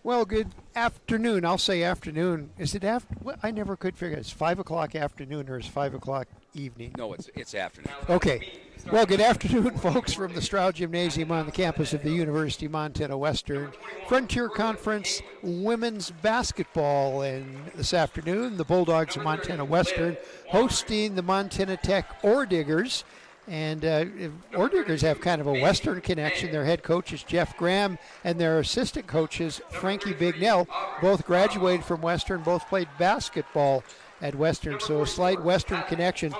Well, good afternoon. I'll say afternoon. Is it after? Well, I never could figure it. It's 5 o'clock afternoon or is 5 o'clock evening? No, it's afternoon. Okay. Well, good afternoon, folks, from the Stroud Gymnasium on the campus of the University of Montana Western. Frontier Conference women's basketball. And this afternoon, the Bulldogs of Montana Western hosting the Montana Tech Orediggers. And Orediggers have kind of a Western connection. Their head coach is Jeff Graham, and their assistant coach is Frankie Bignell. Both graduated from Western, both played basketball at Western, so a slight Western connection.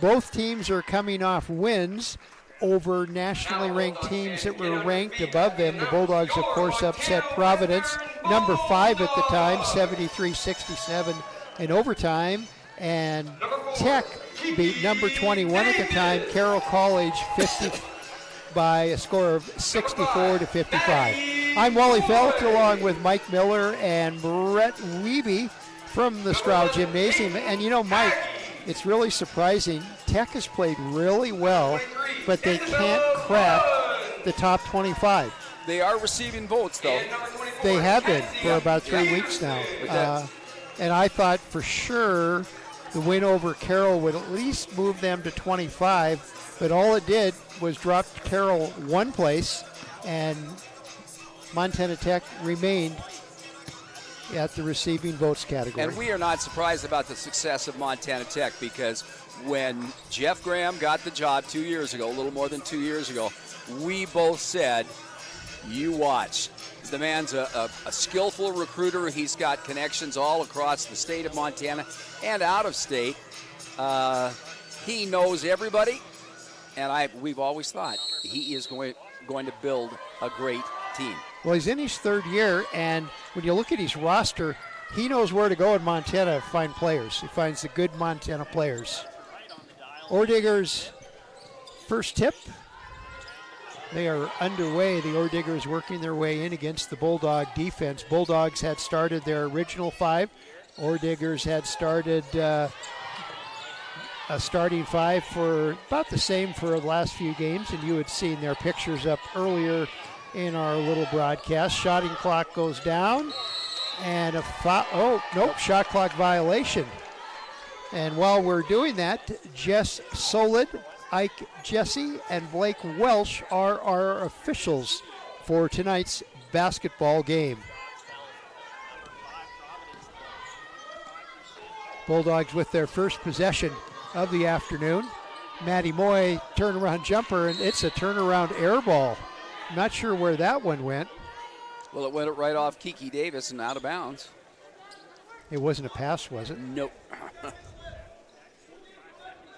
Both teams are coming off wins over nationally ranked teams that were ranked above them. The Bulldogs, of course, upset Providence, number 5 at the time, 73-67 in overtime, and Tech beat number 21 at the time, Carroll College, 50 by a score of 64-55. I'm Wally Felt, along with Mike Miller and Brett Wiebe from the Stroud Gymnasium. And you know, Mike, it's really surprising. Tech has played really well, but they can't crack the top 25. They are receiving votes, though. They have been for about 3 weeks now. And I thought for sure the win over Carroll would at least move them to 25, but all it did was drop Carroll one place, and Montana Tech remained at the receiving votes category. And we are not surprised about the success of Montana Tech, because when Jeff Graham got the job 2 years ago, a little more than 2 years ago, we both said, you watch. The man's a skillful recruiter. He's got connections all across the state of Montana and out of state. He knows everybody, and we've always thought he is going to build a great team. Well, he's in his third year, and when you look at his roster, he knows where to go in Montana to find players. He finds the good Montana players. Orediggers' first tip. They are underway. The Orediggers working their way in against the Bulldog defense. Bulldogs had started their original 5. Orediggers had started a starting 5 for about the same for the last few games, and you had seen their pictures up earlier in our little broadcast. Shotting clock goes down, and a foul. Oh, nope, shot clock violation. And while we're doing that, Jess Solid, Ike Jesse, and Blake Welsh are our officials for tonight's basketball game. Bulldogs with their first possession of the afternoon. Maddie Moy, turnaround jumper, and it's a turnaround air ball. Not sure where that one went. Well, it went right off Kiki Davis and out of bounds. It wasn't a pass, was it? Nope.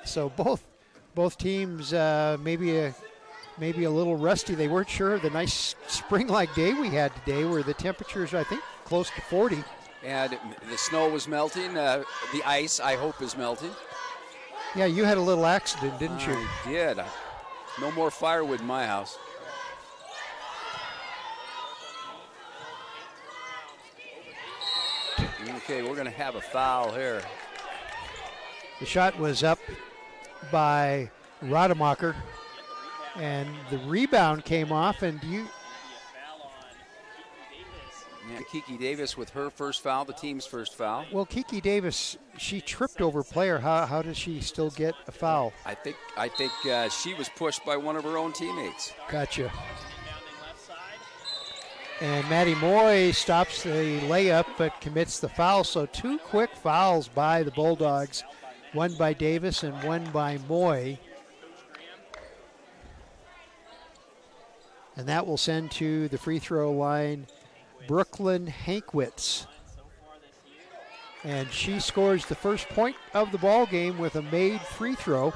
So both teams maybe a little rusty. They weren't sure of the nice spring-like day we had today, where the temperatures, I think, close to 40. And the snow was melting. The ice, I hope, is melting. Yeah, you had a little accident, didn't you? I did. No more firewood in my house. Okay, we're going to have a foul here. The shot was up by Rademacher, and the rebound came off, and Kiki Davis with her first foul, the team's first foul. Well, Kiki Davis, she tripped over a player. How does she still get a foul? I think she was pushed by one of her own teammates. Gotcha. And Maddie Moy stops the layup but commits the foul. So 2 quick fouls by the Bulldogs, one by Davis and one by Moy. And that will send to the free throw line Brooklyn Hankwitz. And she scores the first point of the ball game with a made free throw.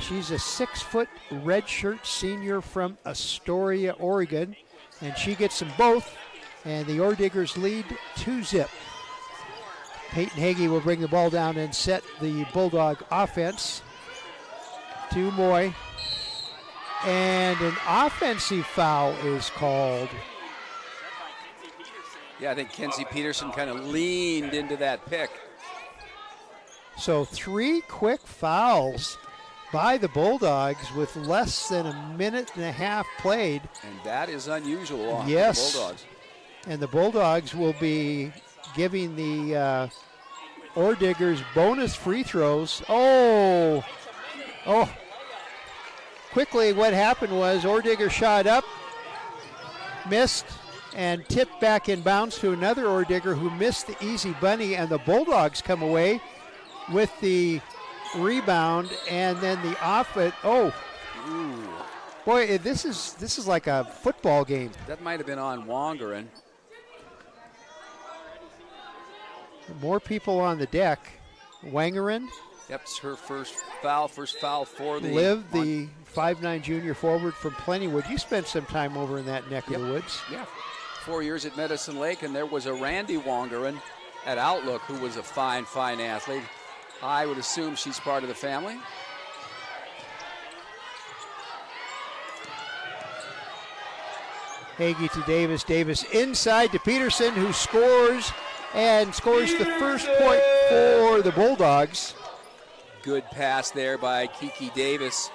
She's a 6-foot redshirt senior from Astoria, Oregon. And she gets them both, and the Orediggers lead 2-0. Peyton Hagee will bring the ball down and set the Bulldog offense to Moy. And an offensive foul is called. Yeah, I think Kenzie Peterson kind of leaned into that pick. So 3 quick fouls by the Bulldogs with less than a minute and a half played. And that is unusual on yes. the Bulldogs. And the Bulldogs will be giving the Orediggers bonus free throws. Oh! Quickly, what happened was Orediggers shot up, missed, and tipped back in bounds to another Oredigger who missed the easy bunny, and the Bulldogs come away with the rebound, and then the off it. Oh! Ooh. Boy, this is like a football game. That might have been on Wongeren. More people on the deck. Wangeren. Yep, it's her first foul for the... Liv, the 5'9" junior forward from Plentywood. You spent some time over in that neck of the woods. Yeah, 4 years at Medicine Lake, and there was a Randy Wongeren at Outlook who was a fine athlete. I would assume she's part of the family. Hagee to Davis. Davis inside to Peterson, who scores and scores the first point for the Bulldogs. Good pass there by Kiki Davis.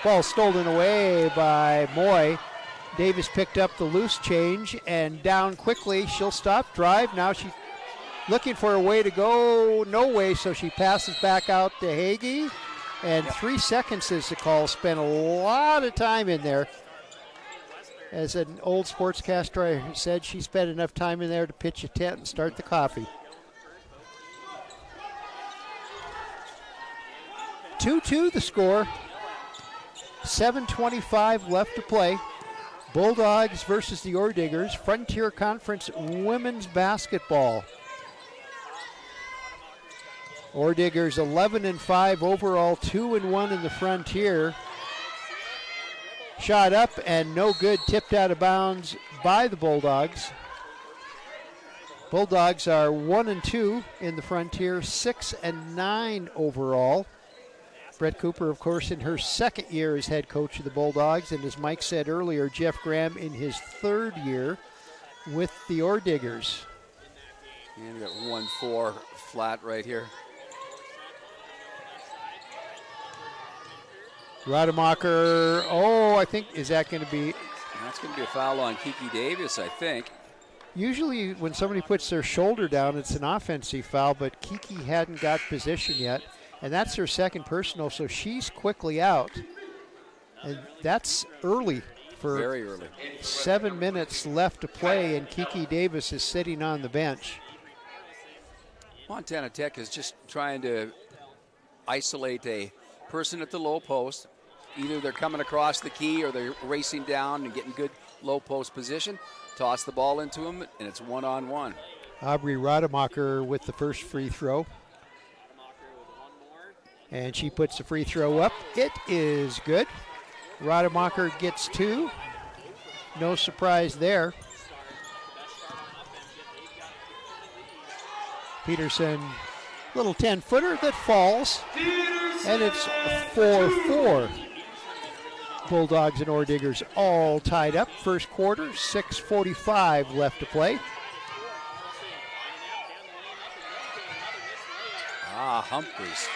Ball stolen away by Moy. Davis picked up the loose change and down quickly. She'll stop, drive. Now she's looking for a way to go. No way, so she passes back out to Hagee. And 3 seconds is the call. Spent a lot of time in there. As an old sportscaster said, she spent enough time in there to pitch a tent and start the coffee. 2-2 the score. 7:25 left to play. Bulldogs versus the Orediggers. Frontier Conference women's basketball. Orediggers 11-5 overall, 2-1 in the Frontier. Shot up and no good, tipped out of bounds by the Bulldogs. Bulldogs are 1-2 in the Frontier, 6-9 overall. Brett Cooper, of course, in her second year as head coach of the Bulldogs, and as Mike said earlier, Jeff Graham in his third year with the Orediggers. And we got 1-4 flat right here. Rademacher, I think, is that going to be? That's going to be a foul on Kiki Davis, I think. Usually when somebody puts their shoulder down, it's an offensive foul, but Kiki hadn't got position yet, and that's her second personal, so she's quickly out. And that's early for very early. 7 minutes left to play, and Kiki Davis is sitting on the bench. Montana Tech is just trying to isolate a person at the low post. Either they're coming across the key or they're racing down and getting good low post position. Toss the ball into him, and it's one-on-one. Aubrey Rademacher with the first free throw. And she puts the free throw up. It is good. Rademacher gets 2. No surprise there. Peterson, little 10-footer that falls. And it's 4-4. Bulldogs and Orediggers all tied up. First quarter, 6:45 left to play. Humphreys.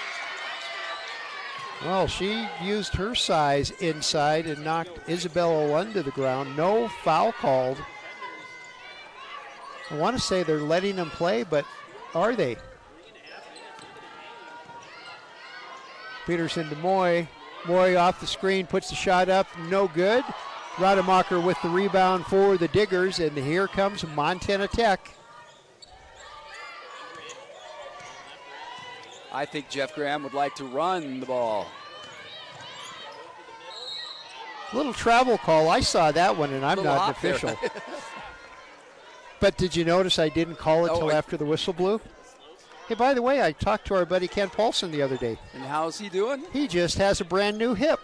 Well, she used her size inside and knocked Isabella Lund to the ground. No foul called. I want to say they're letting them play, but are they? Peterson to Moy. Moy off the screen, puts the shot up, no good. Rademacher with the rebound for the Diggers, and here comes Montana Tech. I think Jeff Graham would like to run the ball. Little travel call. I saw that one, and I'm not an official. But did you notice I didn't call it till after the whistle blew? Hey, by the way, I talked to our buddy Ken Paulson the other day. And how's he doing? He just has a brand new hip.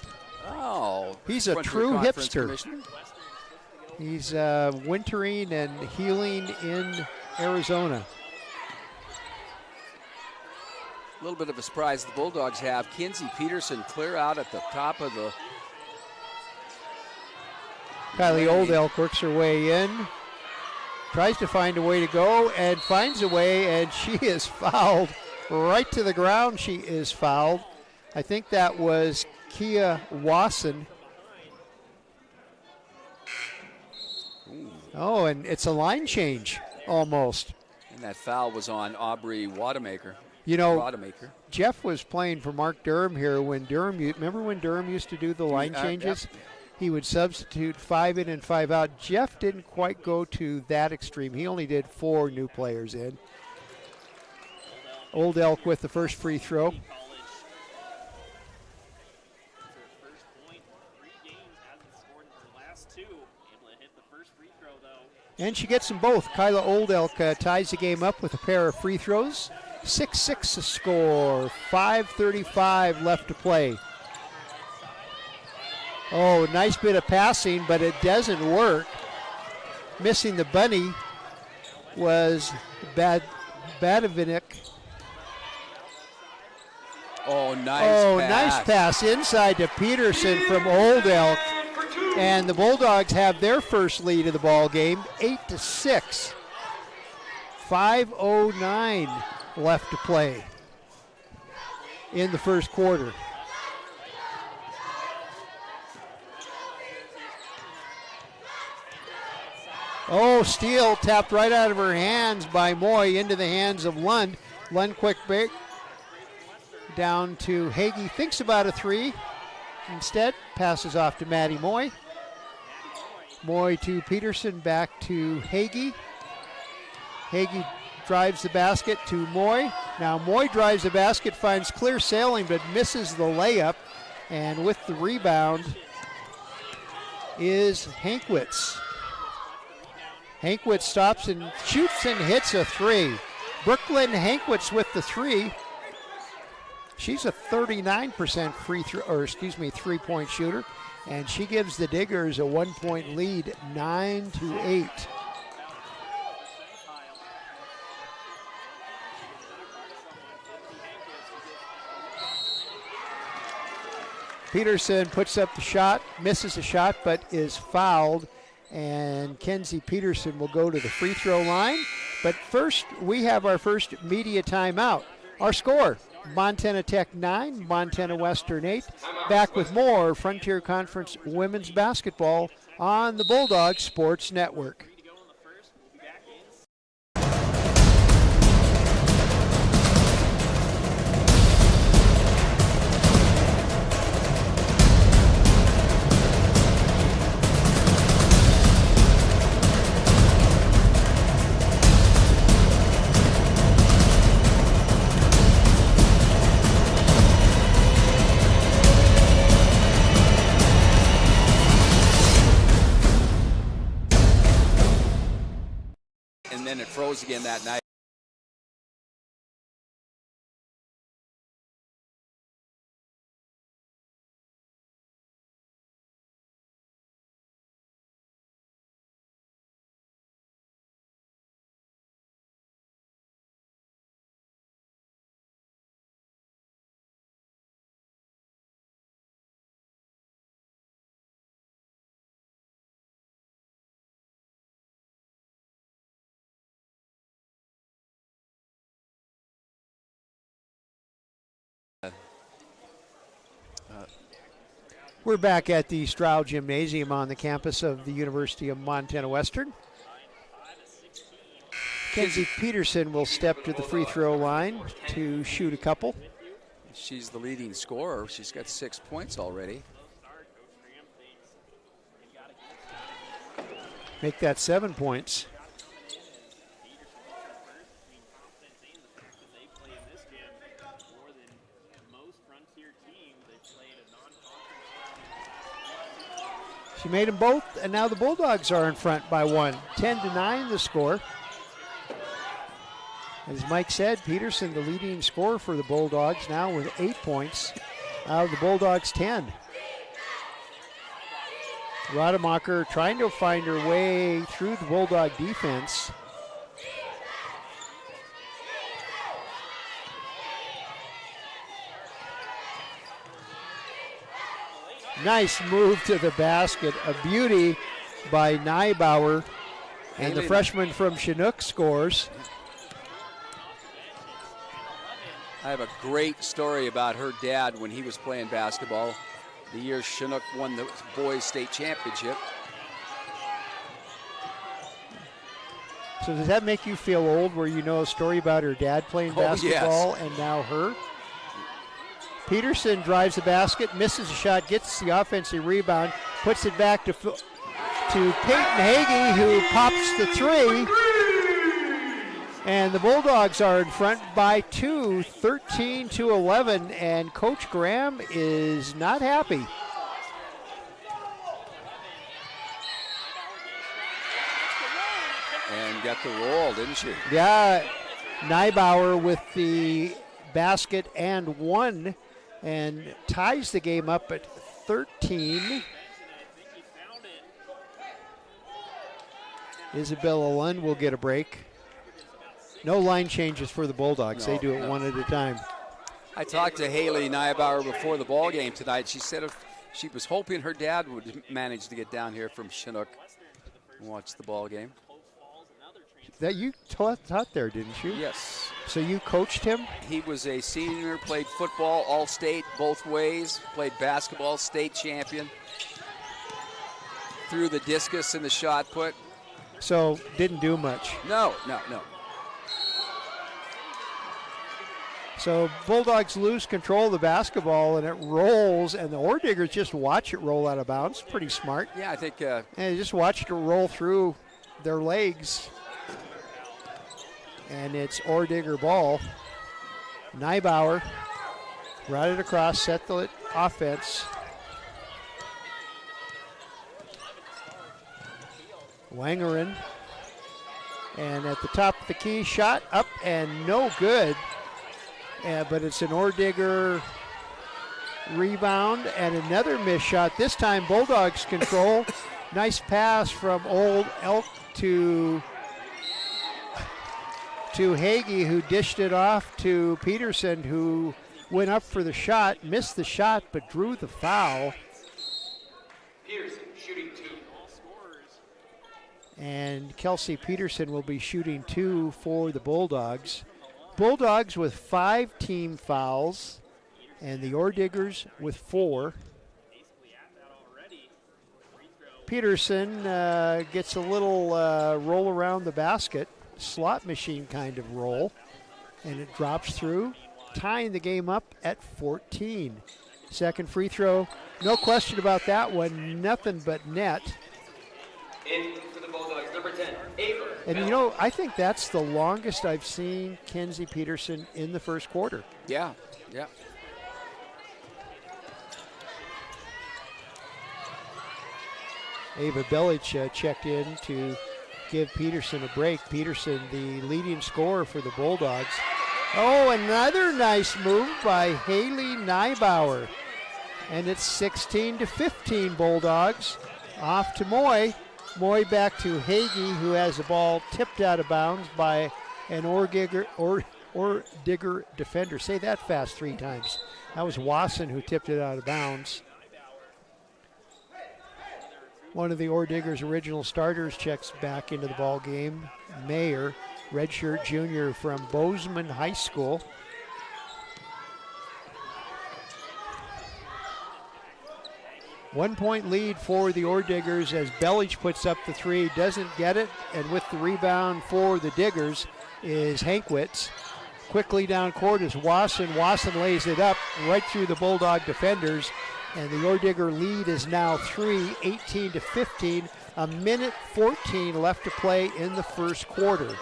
Oh. He's a true hipster. He's wintering and healing in Arizona. A little bit of a surprise the Bulldogs have. Kinsey Peterson clear out at the top of the... Kylie Oldelk works her way in. Tries to find a way to go and finds a way, and she is fouled right to the ground. She is fouled. I think that was Kia Wasson. Oh, and it's a line change almost. And that foul was on Aubrey Wademaker. You know, Jeff was playing for Mark Durham here when Durham, remember when Durham used to do the line changes? Yep. He would substitute 5 in and 5 out. Jeff didn't quite go to that extreme. He only did 4 new players in. Old Elk with the first free throw. And she gets them both. Kyla Old Elk ties the game up with a pair of free throws. 6-6 the score. 5:35 left to play. Oh, nice bit of passing, but it doesn't work. Missing the bunny was Badovinik. Oh, nice pass inside to Peterson from Old Elk. And the Bulldogs have their first lead of the ball game, 8-6. 5:09 left to play in the first quarter. Oh, steal tapped right out of her hands by Moy into the hands of Lund. Lund quick break down to Hagee. Thinks about a 3. Instead, passes off to Maddie Moy. Moy to Peterson, back to Hagee. Hagee drives the basket to Moy. Now Moy drives the basket, finds clear sailing, but misses the layup. And with the rebound is Hankwitz. Hankwitz stops and shoots and hits a 3. Brooklyn Hankwitz with the 3. She's a 39% three-point shooter, and she gives the Diggers a 1-point lead, 9-8. Peterson puts up the shot, misses the shot, but is fouled, and Kenzie Peterson will go to the free throw line. But first, we have our first media timeout. Our score: Montana Tech 9, Montana Western 8. Back with more Frontier Conference women's basketball on the Bulldog Sports Network. And then it froze again that night. We're back at the Stroud Gymnasium on the campus of the University of Montana Western. Kenzie Peterson will step to the free throw line to shoot a couple. She's the leading scorer. She's got 6 points already. Make that 7 points. She made them both, and now the Bulldogs are in front by 1. 10-9 the score. As Mike said, Peterson, the leading scorer for the Bulldogs, now with 8 points out of the Bulldogs' 10. Rademacher trying to find her way through the Bulldog defense. Nice move to the basket. A beauty by Neibauer. And the freshman from Chinook scores. I have a great story about her dad when he was playing basketball. the year Chinook won the boys state championship. So does that make you feel old where you know a story about her dad playing basketball yes. and now her? Peterson drives the basket, misses a shot, gets the offensive rebound, puts it back to Peyton Hagee, who pops the three. And the Bulldogs are in front by 2, 13-11, and Coach Graham is not happy. And got the roll, didn't she? Yeah, Neibauer with the basket and one, and ties the game up at 13. Isabella Lund will get a break. No line changes for the Bulldogs. They do it one at a time. I talked to Haley Neibauer before the ball game tonight. She said if she was hoping her dad would manage to get down here from Chinook and watch the ball game. That you taught there, didn't you? Yes. So you coached him? He was a senior, played football, all-state both ways, played basketball, state champion, threw the discus and the shot put. So didn't do much. No. So Bulldogs lose control of the basketball, and it rolls, and the Orediggers just watch it roll out of bounds. Pretty smart. Yeah, I think. And they just watched it roll through their legs. And it's Oredigger ball. Neibauer routed across, set the offense. Wangerin. And at the top of the key, shot up and no good. But it's an Oredigger rebound and another missed shot. This time Bulldogs control. Nice pass from Old Elk to Hagee, who dished it off to Peterson, who went up for the shot, missed the shot, but drew the foul. Peterson shooting 2. And Kelsey Peterson will be shooting 2 for the Bulldogs. Bulldogs with 5 team fouls, and the Orediggers with 4. Peterson gets a little roll around the basket, slot machine kind of roll, and it drops through, tying the game up at 14. Second free throw, no question about that one, nothing but net. In for the Bulldogs, number 10, Ava. And you know, I think that's the longest I've seen Kenzie Peterson in the first quarter. Yeah. Ava Belic checked in to give Peterson a break. Peterson, the leading scorer for the Bulldogs. Oh, another nice move by Haley Neibauer. And it's 16-15 Bulldogs. Off to Moy. Moy back to Hagee, who has the ball tipped out of bounds by an Orediggers defender. Say that fast 3 times. That was Wasson who tipped it out of bounds. One of the Orediggers' original starters checks back into the ball game. Mayer, redshirt junior from Bozeman High School. One-point lead for the Orediggers as Belic puts up the 3, doesn't get it, and with the rebound for the Diggers is Hankwitz. Quickly down court is Wasson. Wasson lays it up right through the Bulldog defenders, and the Oredigger lead is now 3, 18-15. A minute 14 left to play in the first quarter.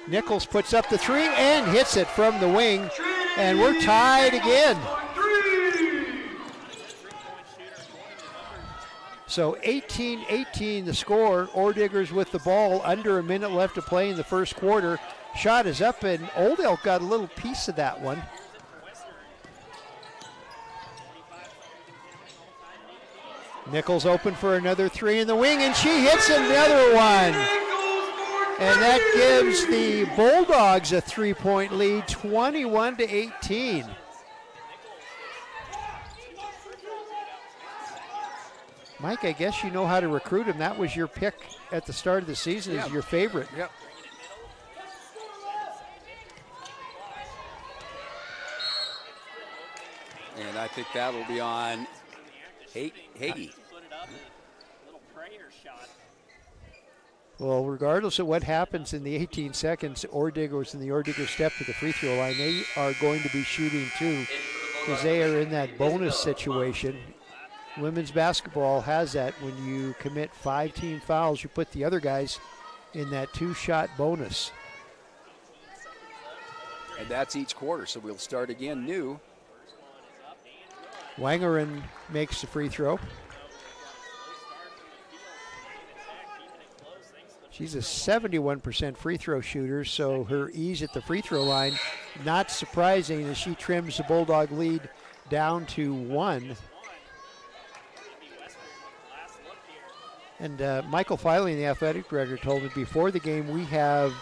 Nichols puts up the 3 and hits it from the wing, and we're tied again. So 18-18 the score. Orediggers with the ball, under a minute left to play in the first quarter. Shot is up, and Old Elk got a little piece of that one. Nichols open for another 3 in the wing, and she hits another one. And that gives the Bulldogs a 3-point lead, 21-18. Mike, I guess you know how to recruit him. That was your pick at the start of the season as your favorite. Yep. I think that'll be on Hagee. Well, regardless of what happens in the 18 seconds, Ordigger's in the Ordigger step to the free throw line. They are going to be shooting too, because they are in that bonus situation. Women's basketball has that. When you commit 5 team fouls, you put the other guys in that 2-shot bonus. And that's each quarter, so we'll start again new. Wangeren makes the free throw. She's a 71% free throw shooter, so her ease at the free throw line, not surprising as she trims the Bulldog lead down to 1. And Michael Filey, the athletic director, told me before the game we have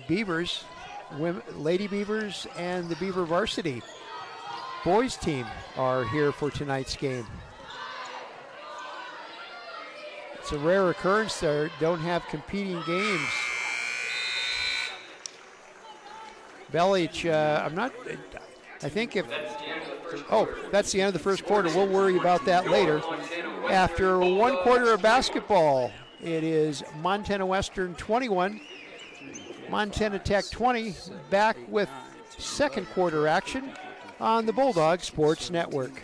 Beavers, Lady Beavers, and the Beaver varsity boys team are here for tonight's game. It's a rare occurrence there. Don't have competing games. Belich, I think if, that's the end of the first quarter. We'll worry about that later. After 1 quarter of basketball, it is Montana Western 21, Montana Tech 20, back with second quarter action on the Bulldog Sports Network.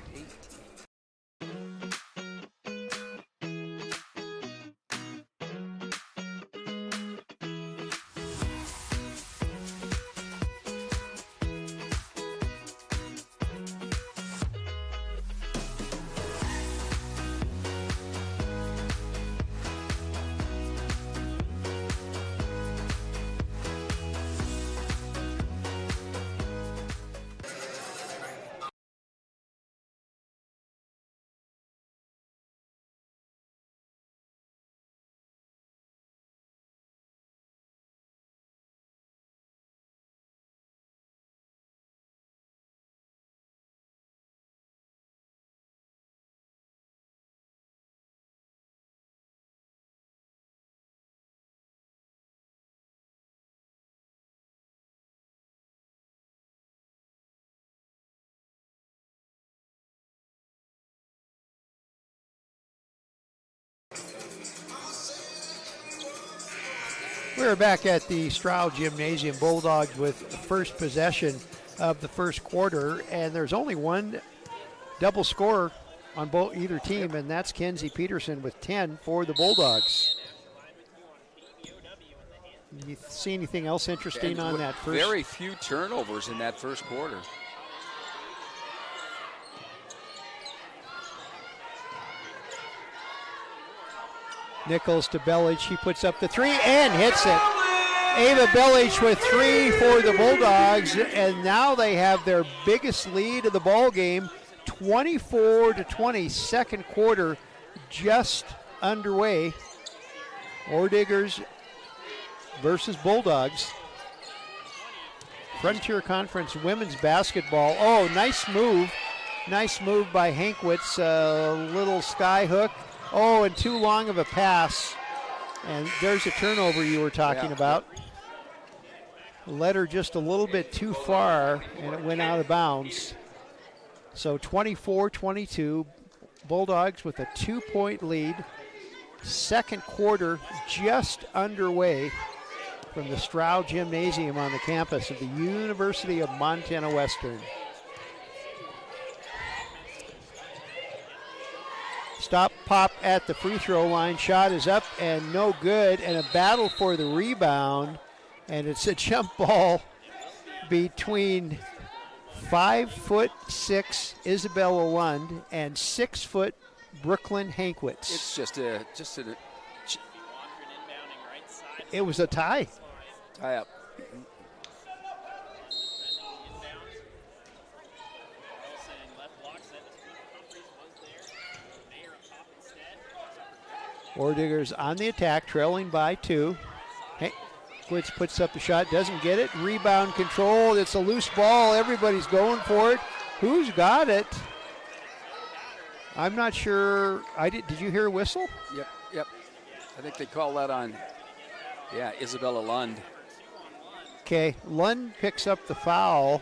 We're back at the Stroud Gymnasium. Bulldogs with first possession of the first quarter, and there's only one double scorer on either team, and that's Kenzie Peterson with 10 for the Bulldogs. You see anything else interesting on that first? Very few turnovers in that first quarter. Nichols to Belich. He puts up the 3 and hits it. Ava Belich with 3 for the Bulldogs, and now they have their biggest lead of the ball game, 24-20. Second quarter just underway. Ordiggers versus Bulldogs. Frontier Conference women's basketball. Oh, nice move. Nice move by Hankwitz. Little sky hook. Oh, and too long of a pass. And there's a turnover you were talking about. Led her just a little bit too far, and it went out of bounds. So 24-22, Bulldogs with a 2-point lead. Second quarter just underway from the Stroud Gymnasium on the campus of the University of Montana Western. Stop pop at the free throw line. Shot is up and no good, and a battle for the rebound. And it's a jump ball between 5'6" Isabella Lund and 6' Brooklyn Hankwitz. It's just a it was a tie. Tie up. Ordiggers on the attack, trailing by 2. Hankwitz puts up the shot, doesn't get it. Rebound control. It's a loose ball. Everybody's going for it. Who's got it? I'm not sure. Did you hear a whistle? Yep. I think they call that on, Isabella Lund. Okay, Lund picks up the foul.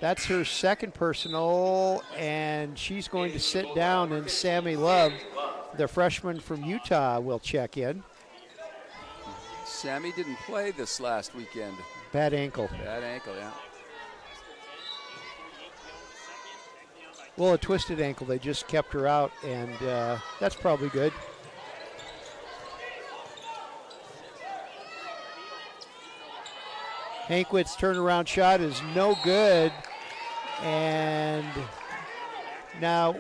That's her second personal, and she's going to sit down, and Sammy Love, the freshman from Utah, will check in. Sammy didn't play this last weekend. Bad ankle. Bad ankle, yeah. Well, a twisted ankle. They just kept her out, and that's probably good. Hankwitz's turnaround shot is no good. And now,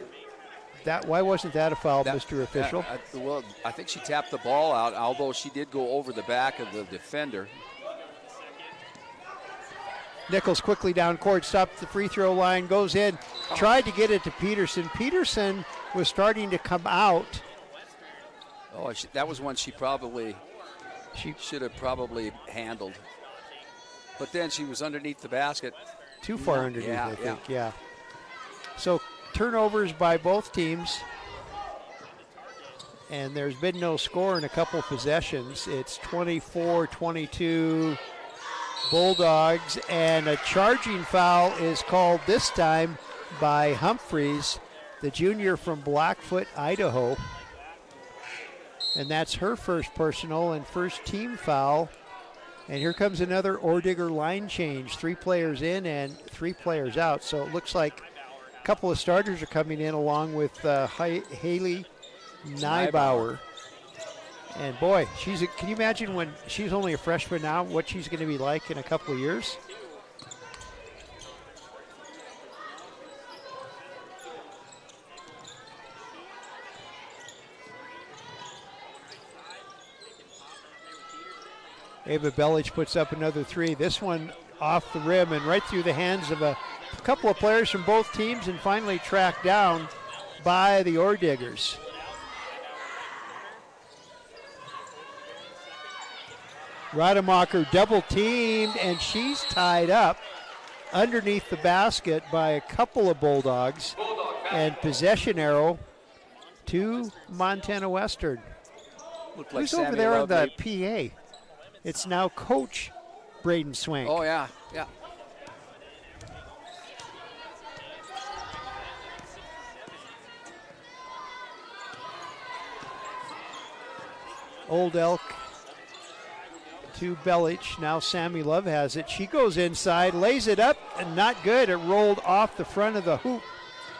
why wasn't that a foul, Mr. Official? Well, I think she tapped the ball out, although she did go over the back of the defender. Nichols quickly down court, stopped the free throw line, goes in, tried to get it to Peterson. Peterson was starting to come out. Oh, that was one she should have probably handled. But then she was underneath the basket. Too far underneath, I think, yeah. So turnovers by both teams. And there's been no score in a couple possessions. It's 24-22 Bulldogs, and a charging foul is called this time by Humphreys, the junior from Blackfoot, Idaho. And that's her first personal and first team foul. And here comes another Ordigger line change. 3 players in and 3 players out. So it looks like a couple of starters are coming in along with Haley Neibauer. And boy, can you imagine when she's only a freshman now, what she's going to be like in a couple of years? Ava Bellich puts up another 3. This one off the rim and right through the hands of a couple of players from both teams, and finally tracked down by the Ordiggers. Rademacher double teamed, and she's tied up underneath the basket by a couple of Bulldogs, and possession arrow to Montana Western. Who's over there on the PA? It's now Coach Braden Swank. Oh, yeah, yeah. Old Elk to Bellich. Now Sammy Love has it. She goes inside, lays it up, and not good. It rolled off the front of the hoop.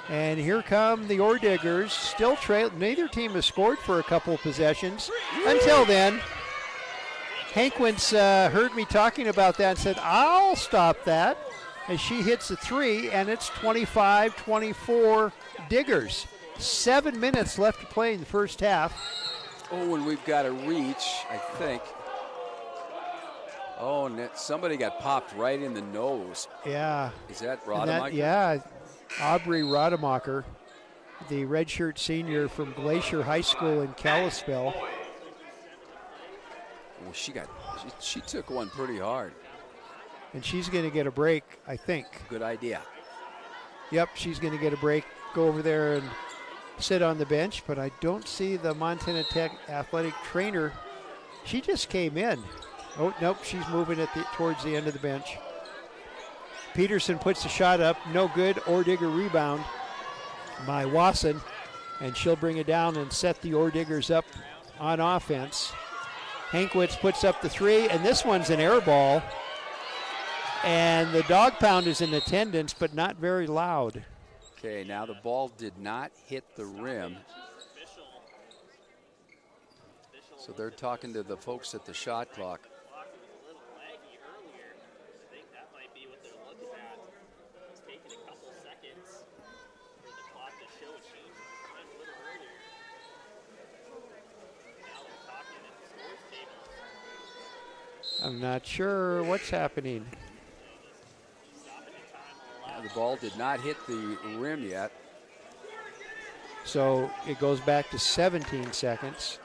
And here come the Ordiggers, still trail. Neither team has scored for a couple of possessions. Until then, Hankwitz heard me talking about that and said, I'll stop that. As she hits a 3, and it's 25-24 Diggers. 7 minutes left to play in the first half. Oh, and we've got a reach, I think. Oh, and somebody got popped right in the nose. Yeah. Is that Rademacher? Yeah, Aubrey Rademacher, the redshirt senior from Glacier High School in Kalispell. Well, she took one pretty hard. And she's going to get a break, I think. Good idea. Yep, she's going to get a break, go over there and sit on the bench, but I don't see the Montana Tech athletic trainer. She just came in. Oh, nope, she's moving towards the end of the bench. Peterson puts the shot up, no good. Ordigger rebound by Wasson, and she'll bring it down and set the Ordiggers up on offense. Hankwitz puts up the 3, and this one's an air ball. And the dog pound is in attendance, but not very loud. Okay, now the ball did not hit the rim. So they're talking to the folks at the shot clock. I'm not sure what's happening. The ball did not hit the rim yet. So it goes back to 17 seconds.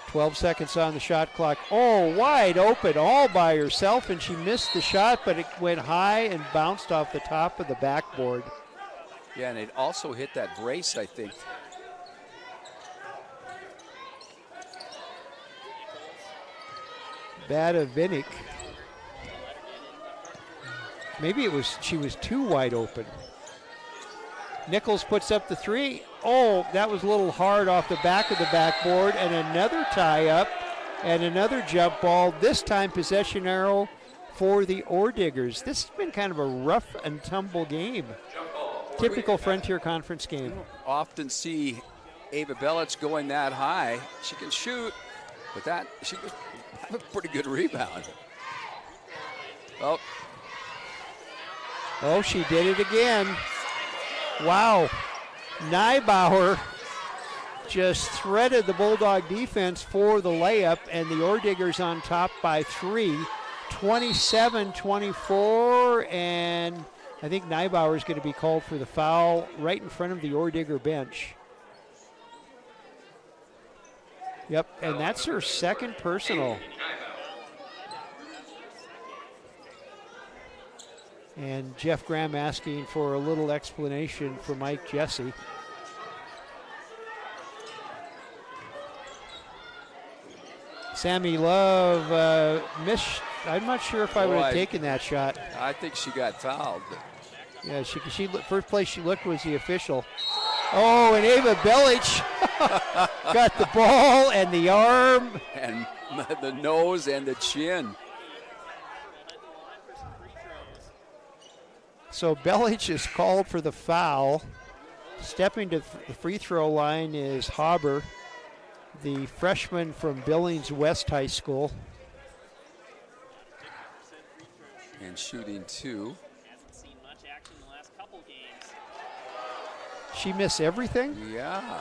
"12 seconds on the shot clock. Oh, wide open all by herself, and she missed the shot, but it went high and bounced off the top of the backboard. Yeah, and it also hit that brace, I think. Badavinik. Maybe she was too wide open. Nichols puts up the three. Oh, that was a little hard off the back of the backboard, and another tie up and another jump ball. This time possession arrow for the Orediggers. This has been kind of a rough and tumble game. Typical Frontier Conference game. Often see Ava Belic going that high. She can shoot, but she was have a pretty good rebound. Oh, she did it again. Wow. Neibauer just threaded the Bulldog defense for the layup, and the Orediggers on top by 3. 27-24, and I think Neibauer is going to be called for the foul right in front of the Oredigger bench. Yep, and that's her second personal. And Jeff Graham asking for a little explanation for Mike Jesse. Sammy Love missed. I'm not sure if I would have taken that shot. I think she got fouled. Yeah, she first place she looked was the official. Oh, and Ava Belic got the ball and the arm. And the nose and the chin. So Belic is called for the foul. Stepping to the free throw line is Haber, the freshman from Billings West High School. And shooting 2. She missed everything? Yeah.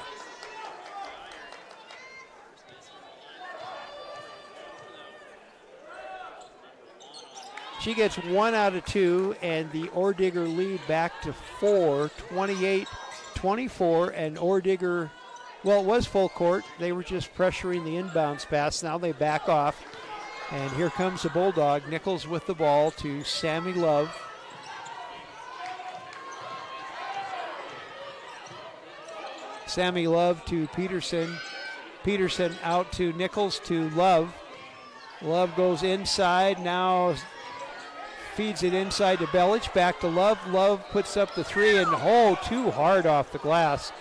She gets 1 out of 2, and the Oredigger lead back to 4, 28-24, and Oredigger, well, it was full court. They were just pressuring the inbounds pass. Now they back off, and here comes the Bulldog. Nichols with the ball to Sammy Love. Sammy Love to Peterson. Peterson out to Nichols to Love. Love goes inside, now feeds it inside to Belic, back to Love. Love puts up the 3, and too hard off the glass.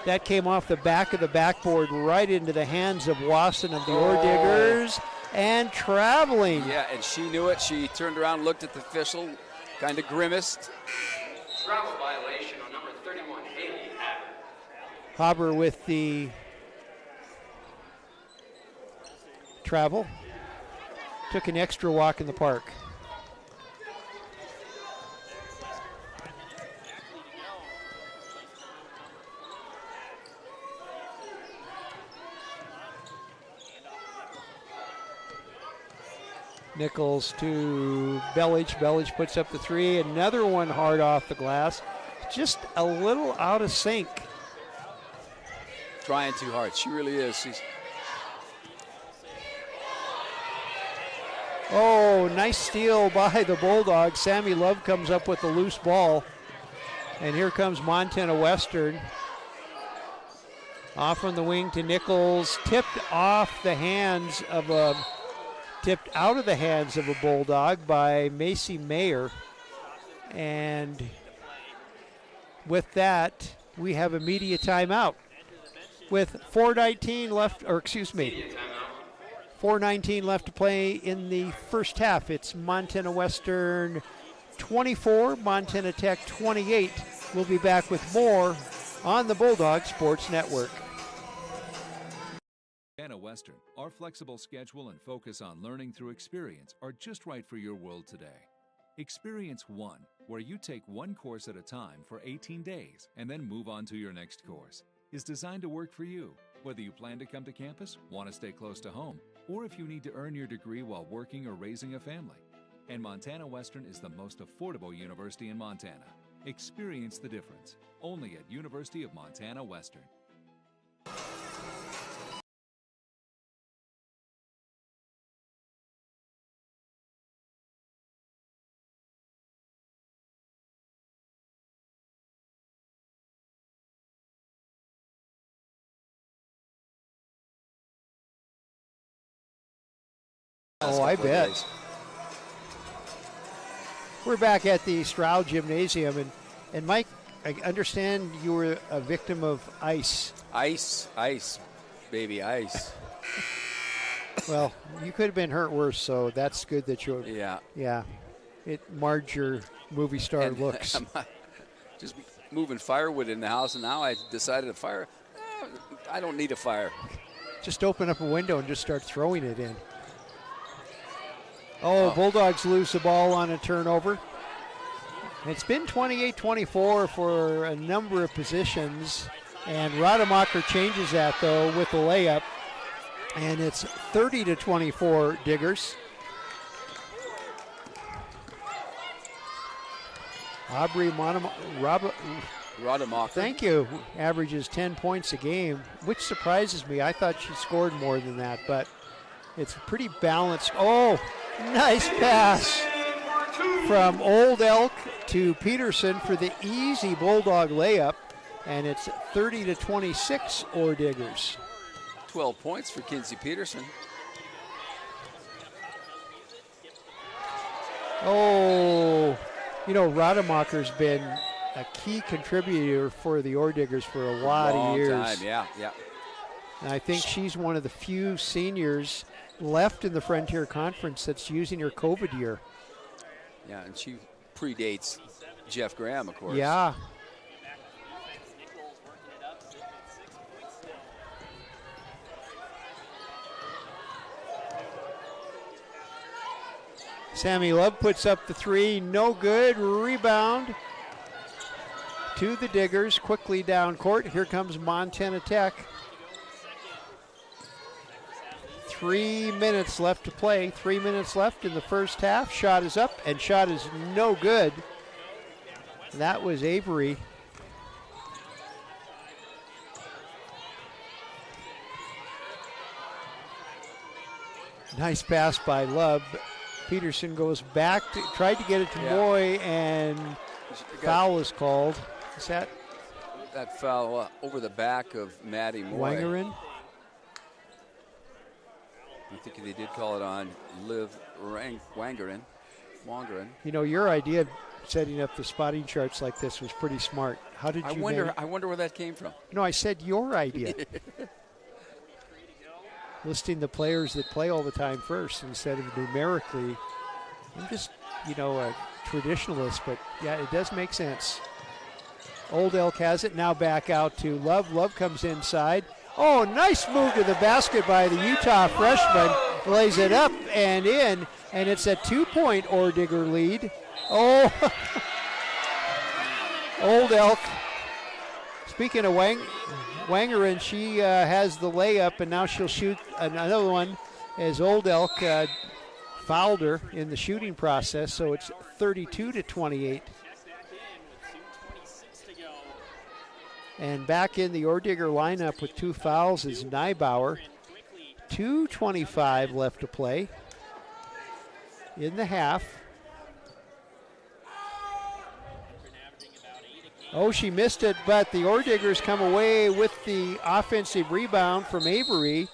That came off the back of the backboard right into the hands of Wasson of the Orediggers, and traveling. Yeah, and she knew it. She turned around, looked at the official, kind of grimaced. Travel violation on number 31, Haley Haber. Haber with the travel. Took an extra walk in the park. Nichols to Belic. Belic puts up the 3. Another one hard off the glass. Just a little out of sync. Trying too hard. She really is. Nice steal by the Bulldogs. Sammy Love comes up with the loose ball. And here comes Montana Western. Off from the wing to Nichols. Tipped out of the hands of a Bulldog by Macy Mayer. And with that, we have a media timeout. With 4:19 left, 4:19 left to play in the first half. It's Montana Western 24, Montana Tech 28. We'll be back with more on the Bulldog Sports Network. Montana Western, our flexible schedule and focus on learning through experience are just right for your world today. Experience One, where you take one course at a time for 18 days and then move on to your next course, is designed to work for you, whether you plan to come to campus, want to stay close to home, or if you need to earn your degree while working or raising a family. And Montana Western is the most affordable university in Montana. Experience the difference, only at University of Montana Western. Oh, I couple of bet. days. We're back at the Stroud Gymnasium, and Mike, I understand you were a victim of ice. Ice, baby, ice. Well, you could have been hurt worse, so that's good that you. Yeah. It marred your movie star And looks. I'm just moving firewood in the house, and now I decided to fire. I don't need a fire. Just open up a window and just start throwing it in. Oh, Bulldogs lose the ball on a turnover. It's been 28-24 for a number of positions, and Rademacher changes that, though, with the layup, and it's 30-24 Diggers. Aubrey Rademacher. Thank you. Averages 10 points a game, which surprises me. I thought she scored more than that, but it's pretty balanced. Oh, nice pass from Old Elk to Peterson for the easy Bulldog layup, and it's 30-26 or Diggers. 12 points for Kinsey Peterson. Oh, you know, Rademacher's been a key contributor for the Orediggers for a lot of years. Long time, yeah. And I think she's one of the few seniors left in the Frontier Conference that's using her COVID year. Yeah, and she predates Jeff Graham, of course. Yeah. Sammy Love puts up the three, no good. Rebound to the Diggers, quickly down court. Here comes Montana Tech. 3 minutes left to play. 3 minutes left in the first half. Shot is up, and shot is no good. That was Avery. Nice pass by Love. Peterson goes back, tried to get it to Moy, and foul is called. Is that foul over the back of Maddie Moy. Wangerin? I think they did call it on Liv Wangerin. You know, your idea of setting up the spotting charts like this was pretty smart. How did you I wonder where that came from. No, I said your idea. Listing the players that play all the time first instead of numerically. I'm just, a traditionalist, but yeah, it does make sense. Old Elk has it, now back out to Love. Love comes inside. Oh, nice move to the basket by the Utah freshman. Lays it up and in, and it's a 2-point Ordigger lead. Oh, Old Elk. Speaking of Wangerin, she has the layup, and now she'll shoot another one as Old Elk fouled her in the shooting process, so it's 32-28. And back in the Ordigger lineup with 2 fouls is Neibauer. 2:25 left to play in the half. Oh, she missed it, but the Orediggers come away with the offensive rebound from Avery.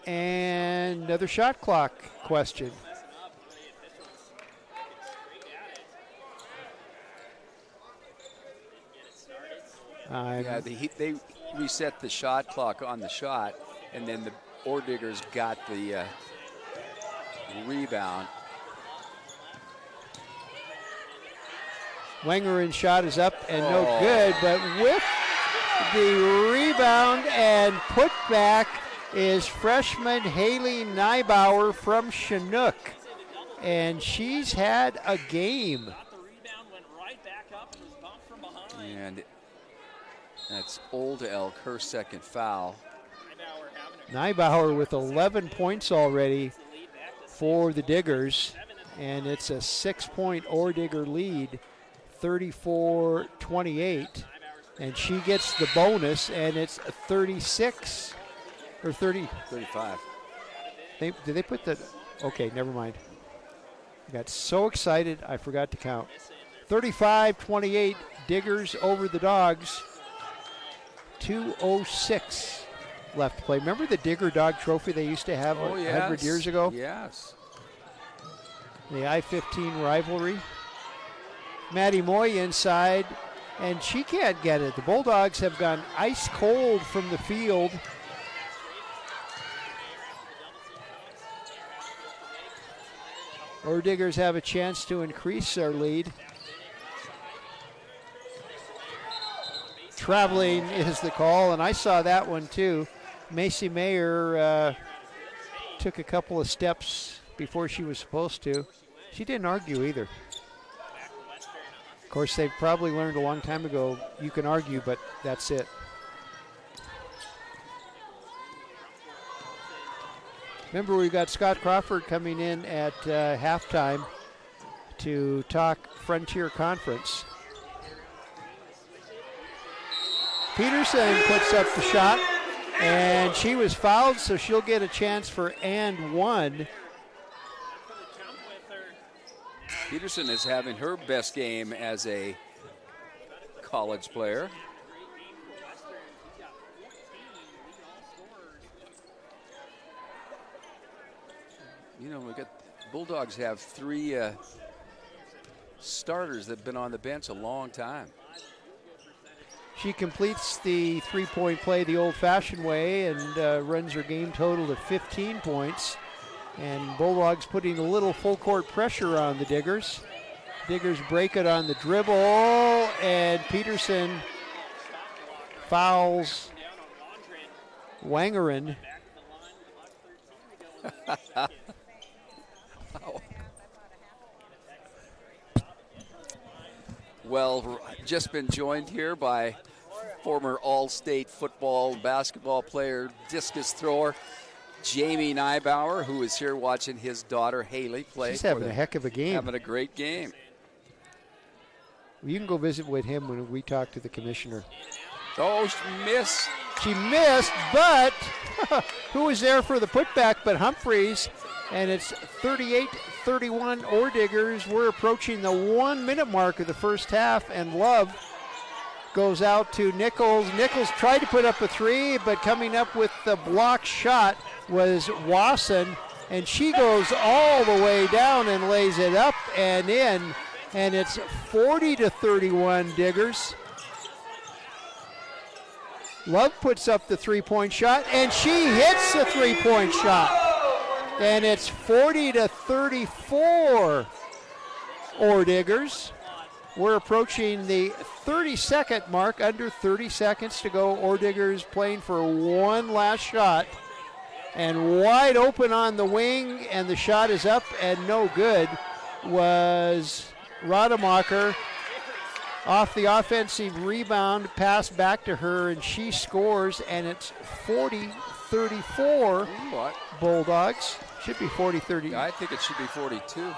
And another shot clock question. They reset the shot clock on the shot, and then the Orediggers got the rebound. Wangerin's shot is up and no good, but with the rebound and putback is freshman Haley Neibauer from Chinook. And she's had a game. And that's Old Elk, her second foul. Neibauer with 11 points already for the Diggers. And it's a 6-point Ordigger lead, 34-28. And she gets the bonus, and it's 36 or 30. 35. Did they put the? Okay, never mind. I got so excited I forgot to count. 35-28, Diggers over the Dogs. 2:06 left to play. Remember the Digger Dog Trophy they used to have 100 years ago? Yes. The I-15 rivalry. Maddie Moy inside, and she can't get it. The Bulldogs have gone ice cold from the field. Diggers have a chance to increase their lead. Traveling is the call, and I saw that one too. Macy Mayer took a couple of steps before she was supposed to. She didn't argue either. Of course, they've probably learned a long time ago, you can argue, but that's it. Remember, we've got Scott Crawford coming in at halftime to talk Frontier Conference. Peterson puts up the shot, and she was fouled, so she'll get a chance for and one. Peterson is having her best game as a college player. You know, we got Bulldogs have 3 starters that have been on the bench a long time. She completes the three-point play the old-fashioned way and runs her game total to 15 points. And Bulldogs putting a little full-court pressure on the Diggers. Diggers break it on the dribble, and Peterson fouls Wangerin. Well, just been joined here by former All-State football, basketball player, discus thrower, Jamie Nybauer, who is here watching his daughter Haley play. She's having a heck of a game. Having a great game. You can go visit with him when we talk to the commissioner. Oh, she missed. She missed, but who was there for the putback but Humphreys? And it's 38-31 Diggers. We're approaching the 1 minute mark of the first half, and Love goes out to Nichols. Nichols tried to put up a three, but coming up with the block shot was Wasson, and she goes all the way down and lays it up and in, and it's 40-31 Diggers. Love puts up the three-point shot, and she hits the three-point shot. And it's 40-34 Diggers. We're approaching the 30-second mark, under 30 seconds to go. Diggers playing for one last shot. And wide open on the wing, and the shot is up and no good, was Rademacher. Off the offensive rebound, pass back to her, and she scores, and it's 40-34 Bulldogs. Should be 40-30. I think it should be 42.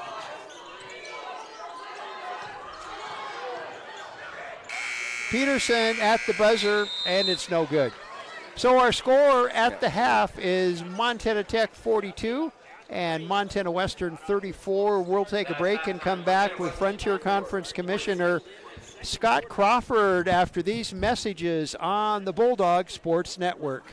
Peterson at the buzzer, and it's no good. So our score at the half is Montana Tech 42 and Montana Western 34. We'll take a break and come back with Frontier Conference Commissioner Scott Crawford after these messages on the Bulldog Sports Network.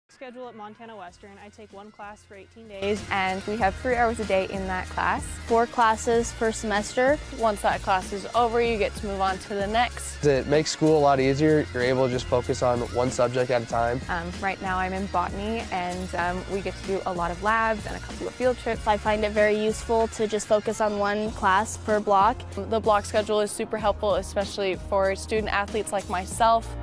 Schedule at Montana Western. I take one class for 18 days. And we have 3 hours a day in that class. 4 classes per semester. Once that class is over, you get to move on to the next. It makes school a lot easier. You're able to just focus on one subject at a time. Right now I'm in botany, and we get to do a lot of labs and a couple of field trips. I find it very useful to just focus on one class per block. The block schedule is super helpful, especially for student athletes like myself.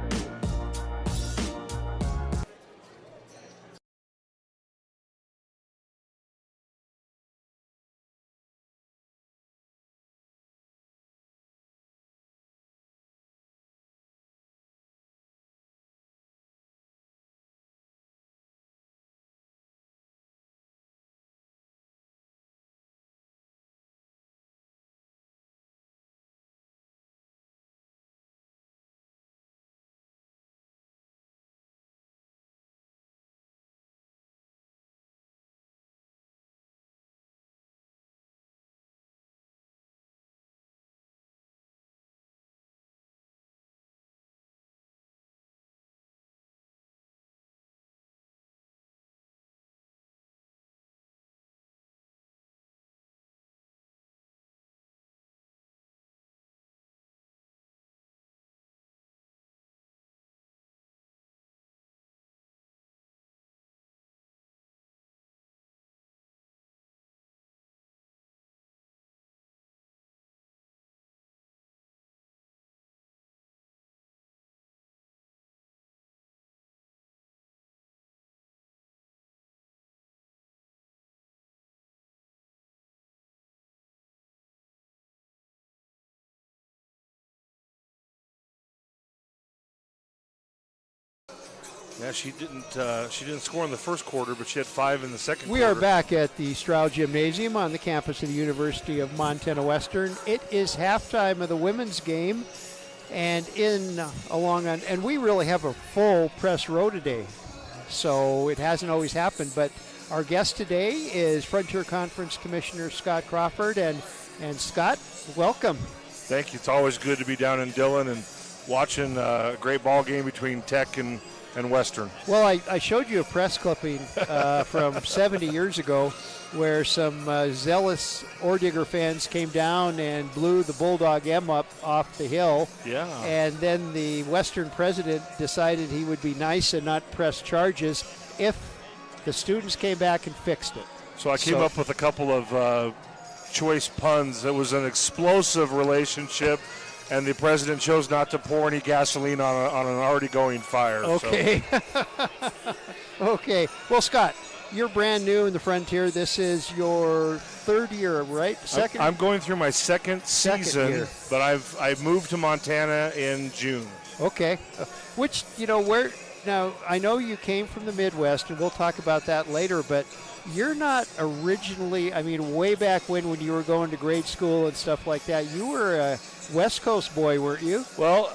Yeah, she didn't score in the first quarter, but she had 5 in the second We quarter. are back at the Stroud Gymnasium on the campus of the University of Montana Western. It is halftime of the women's game, and and we really have a full press row today. So it hasn't always happened, but our guest today is Frontier Conference Commissioner Scott Crawford, and Scott, welcome. Thank you. It's always good to be down in Dillon and watching a great ball game between Tech and Western. Well, I showed you a press clipping from 70 years ago where some zealous Ordigger fans came down and blew the Bulldog M up off the hill. Yeah. And then the Western president decided he would be nice and not press charges if the students came back and fixed it. So I came up with a couple of choice puns. It was an explosive relationship, and the president chose not to pour any gasoline on an already going fire. Okay. So. Okay. Well, Scott, you're brand new in the Frontier. This is your third year, right? Second? I'm going through my second season, year. but I've moved to Montana in June. Okay. Which, now, I know you came from the Midwest, and we'll talk about that later, but you're not originally, way back when you were going to grade school and stuff like that, you were a West Coast boy, weren't you? Well,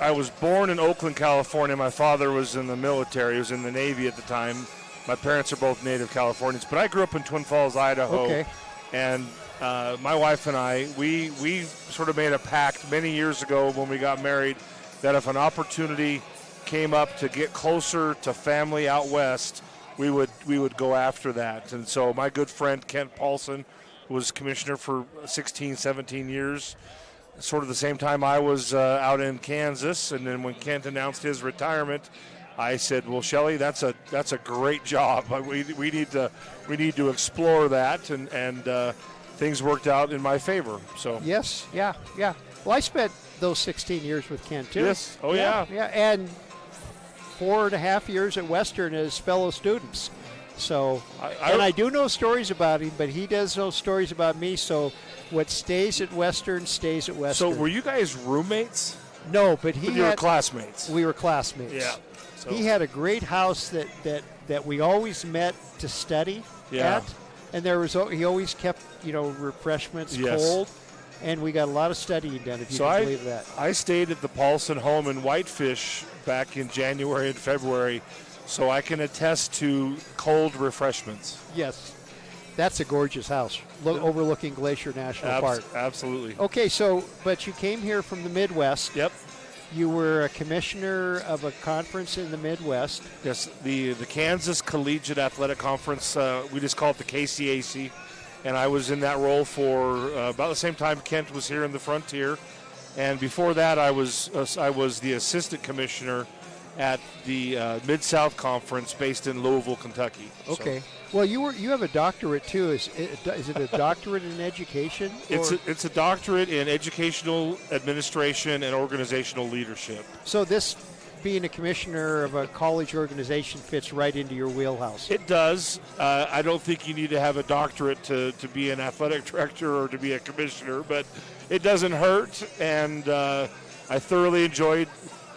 I was born in Oakland, California. My father was in the military. He was in the Navy at the time. My parents are both native Californians, but I grew up in Twin Falls, Idaho. Okay. And my wife and I, we sort of made a pact many years ago when we got married that if an opportunity came up to get closer to family out west, we would go after that. And so my good friend Kent Paulson was commissioner for 16, 17 years, sort of the same time I was out in Kansas. And then when Kent announced his retirement, I said, well, Shelley, that's a great job. We need to explore that, and things worked out in my favor. So yes, yeah. Well, I spent those 16 years with Kent too. Yes, yeah, and 4.5 years at Western as fellow students. So, I do know stories about him, but he does know stories about me. So, what stays at Western stays at Western. So, were you guys roommates? No, but you were classmates. We were classmates. Yeah. So. He had a great house that we always met to study at, and he always kept refreshments cold, and we got a lot of studying done. If you can believe that. I stayed at the Paulson home in Whitefish back in January and February, so I can attest to cold refreshments. Yes, that's a gorgeous house, overlooking Glacier National Park. Absolutely. Okay, but you came here from the Midwest. Yep. You were a commissioner of a conference in the Midwest. Yes, the Kansas Collegiate Athletic Conference. We just call it the KCAC, and I was in that role for about the same time Kent was here in the Frontier, and before that I was the assistant commissioner at the Mid-South Conference based in Louisville, Kentucky. Okay. So. Well, you have a doctorate too. Is it a doctorate in education? It's a doctorate in educational administration and organizational leadership. So this, being a commissioner of a college organization, fits right into your wheelhouse. It does. I don't think you need to have a doctorate to be an athletic director or to be a commissioner, but it doesn't hurt. And I thoroughly enjoyed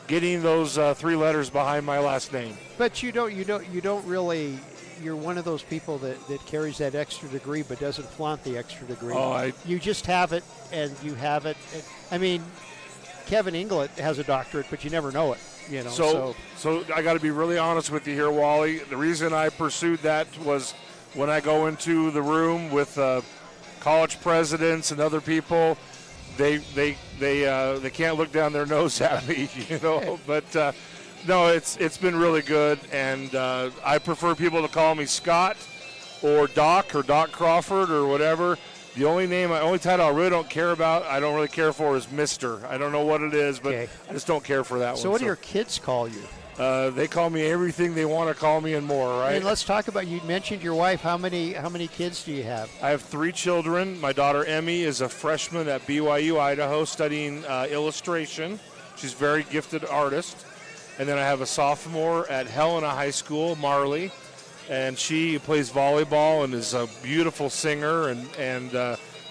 getting those 3 letters behind my last name. But you don't really. You're one of those people that carries that extra degree but doesn't flaunt the extra degree. You just have it, and you have it. Kevin Inglet has a doctorate, but you never know it. So I got to be really honest with you here, Wally. The reason I pursued that was when I go into the room with college presidents and other people, they can't look down their nose at me, But no, it's been really good, and I prefer people to call me Scott or Doc Crawford or whatever. The only title I really don't care about, I don't really care for, is Mr. I don't know what it is, but I just don't care for that one. So what do your kids call you? They call me everything they want to call me and more, right? And let's talk about, you mentioned your wife. How many kids do you have? I have 3 children. My daughter Emmy is a freshman at BYU, Idaho, studying illustration. She's a very gifted artist. And then I have a sophomore at Helena High School, Marley, and she plays volleyball and is a beautiful singer and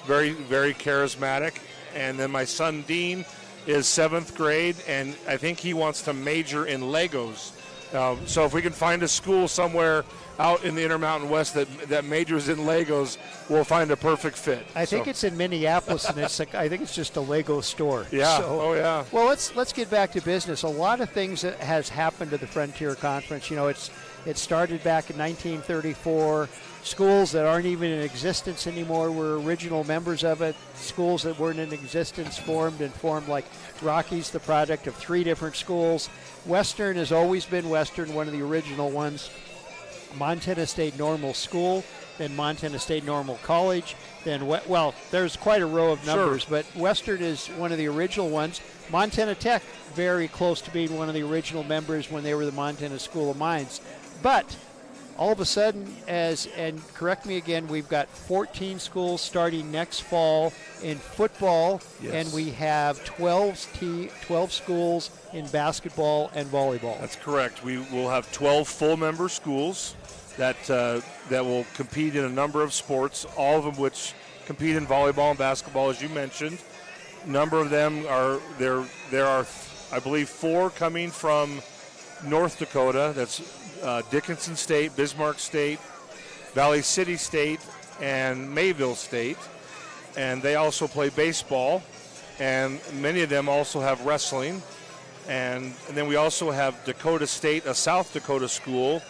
very, very charismatic. And then my son Dean is 7th grade, and I think he wants to major in Legos. So if we can find a school somewhere out in the Intermountain West that majors in Legos, we'll find a perfect fit. I think it's in Minneapolis, and I think it's just a Lego store. Yeah. So, yeah. Well, let's get back to business. A lot of things that has happened to the Frontier Conference. It started back in 1934. Schools that aren't even in existence anymore were original members of it. Schools that weren't in existence formed like Rocky's, the product of 3 different schools. Western has always been Western, one of the original ones. Montana State Normal School, then Montana State Normal College, then, there's quite a row of numbers, Sure. but Western is one of the original ones. Montana Tech, very close to being one of the original members when they were the Montana School of Mines. But all of a sudden, and correct me again, we've got 14 schools starting next fall in football, Yes. and we have 12 schools in basketball and volleyball. That's correct. We will have 12 full-member schools that will compete in a number of sports, all of them which compete in volleyball and basketball, as you mentioned. A number of them there are, I believe, 4 coming from North Dakota. That's Dickinson State, Bismarck State, Valley City State, and Mayville State. And they also play baseball, and many of them also have wrestling. And then we also have Dakota State, a South Dakota school,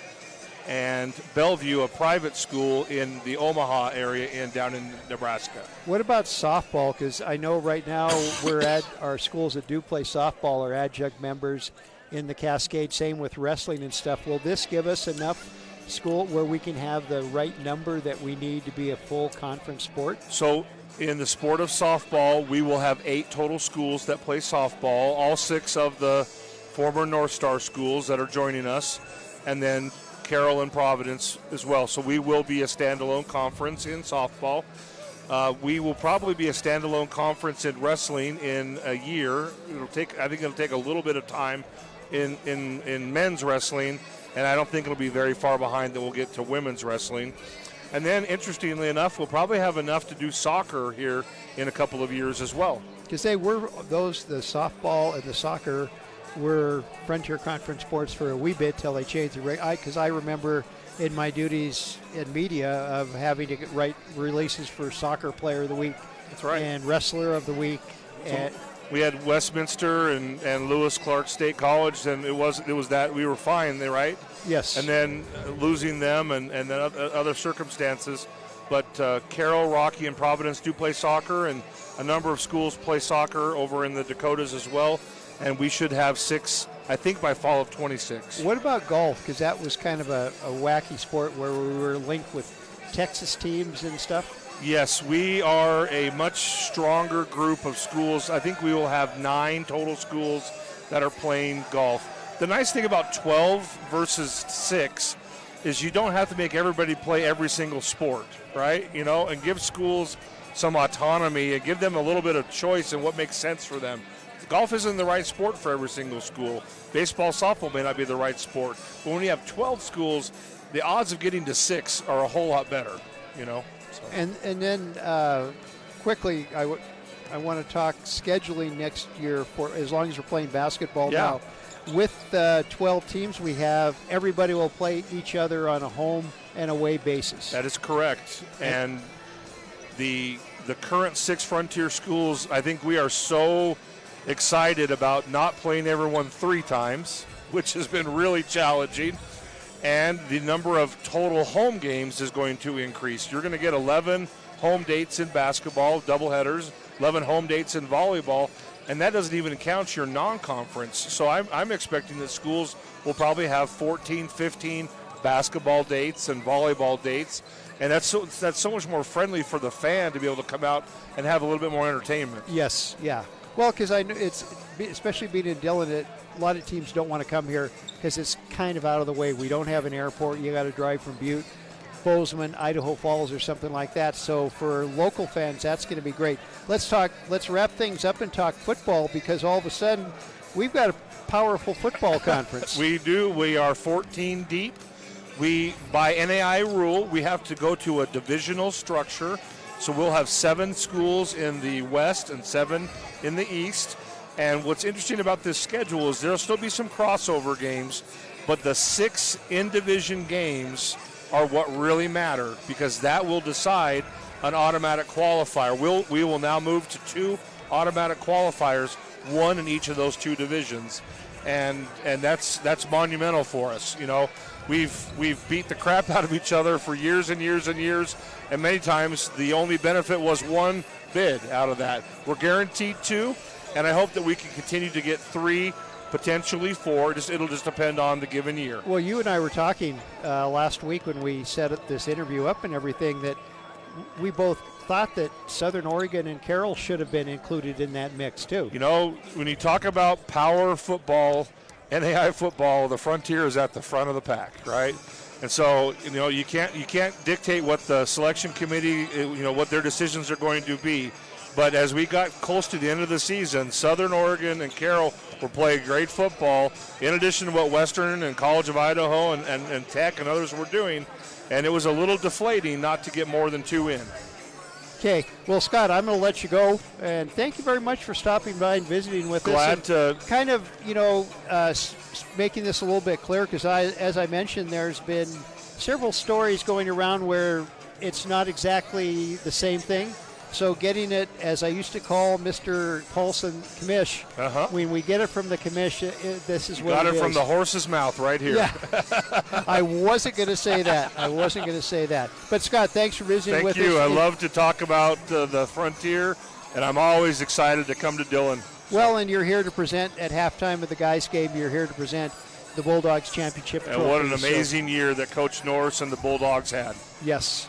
and Bellevue, a private school in the Omaha area down in Nebraska. What about softball? Because I know right now our schools that do play softball are adjunct members in the Cascade. Same with wrestling and stuff. Will this give us enough school where we can have the right number that we need to be a full conference sport? So in the sport of softball, we will have 8 total schools that play softball, all 6 of the former North Star schools that are joining us, and then Carroll and Providence as well. So we will be a standalone conference in softball. We will probably be a standalone conference in wrestling in a year. I think it'll take a little bit of time in men's wrestling, and I don't think it'll be very far behind that we'll get to women's wrestling. And then, interestingly enough, we'll probably have enough to do soccer here in a couple of years as well. Because the softball and the soccer were Frontier Conference sports for a wee bit till they changed the rate. Because I remember in my duties in media of having to write releases for Soccer Player of the Week. That's right. And Wrestler of the Week. So we had Westminster and Lewis Clark State College, and it was that we were fine there, right? Yes. And then losing them and then other circumstances. But Carroll, Rocky, and Providence do play soccer, and a number of schools play soccer over in the Dakotas as well. And we should have 6, I think, by fall of 26. What about golf? Because that was kind of a wacky sport where we were linked with Texas teams and stuff. Yes, we are a much stronger group of schools. I think we will have 9 total schools that are playing golf. The nice thing about 12 versus 6 is you don't have to make everybody play every single sport, right? And give schools some autonomy and give them a little bit of choice in what makes sense for them. Golf isn't the right sport for every single school. Baseball, softball may not be the right sport. But when you have 12 schools, the odds of getting to 6 are a whole lot better, So. And then quickly, I want to talk scheduling next year for as long as we're playing basketball now. With 12 teams we have, everybody will play each other on a home and away basis. That is correct. And the current 6 Frontier schools, I think we are so excited about not playing everyone 3 times, which has been really challenging. And the number of total home games is going to increase. You're going to get 11 home dates in basketball, doubleheaders, 11 home dates in volleyball, and that doesn't even count your non-conference. So I'm expecting that schools will probably have 14, 15 basketball dates and volleyball dates, and that's so much more friendly for the fan to be able to come out and have a little bit more entertainment. Yes, yeah. Well, because I know especially being in Dillon, a lot of teams don't want to come here because it's kind of out of the way. We don't have an airport. You got to drive from Butte, Bozeman, Idaho Falls, or something like that. So for local fans, that's going to be great. Let's wrap things up and talk football, because all of a sudden we've got a powerful football conference. We do. We are 14 deep. By NAI rule, we have to go to a divisional structure. So we'll have 7 schools in the West and 7 in the East. And what's interesting about this schedule is there'll still be some crossover games. but the 6 in-division games are what really matter, because that will decide an automatic qualifier. We will now move to 2 automatic qualifiers, 1 in each of those 2 divisions, and that's monumental for us. You know, we've beat the crap out of each other for years and years and years, and many times the only benefit was 1 bid out of that. We're guaranteed 2, and I hope that we can continue to get 3, potentially 4. It'll just depend on the given year. Well, you and I were talking last week when we set this interview up and everything, that we both thought that Southern Oregon and Carroll should have been included in that mix too. You know, when you talk about power football, NAI football, the Frontier is at the front of the pack, right? And so, you know, you can't dictate what the selection committee, you know, what their decisions are going to be. But as we got close to the end of the season, Southern Oregon and Carroll were playing great football, in addition to what Western and College of Idaho and Tech and others were doing. And it was a little deflating not to get more than 2 in. Okay, well, Scott, I'm going to let you go, and thank you very much for stopping by and visiting with us. Glad to kind of, you know, making this a little bit clear, because as I mentioned, there's been several stories going around where it's not exactly the same thing. So getting it, as I used to call Mr. Paulson, commish. When we get it from the commish, this is what it is. Got it from the horse's mouth right here. Yeah. I wasn't going to say that. But, Scott, thanks for visiting with us. Thank you. I love to talk about the Frontier, and I'm always excited to come to Dillon. Well, and you're here to present at halftime of the guys' game. You're here to present the Bulldogs championship trophy. And what an amazing year that Coach Norris and the Bulldogs had. Yes.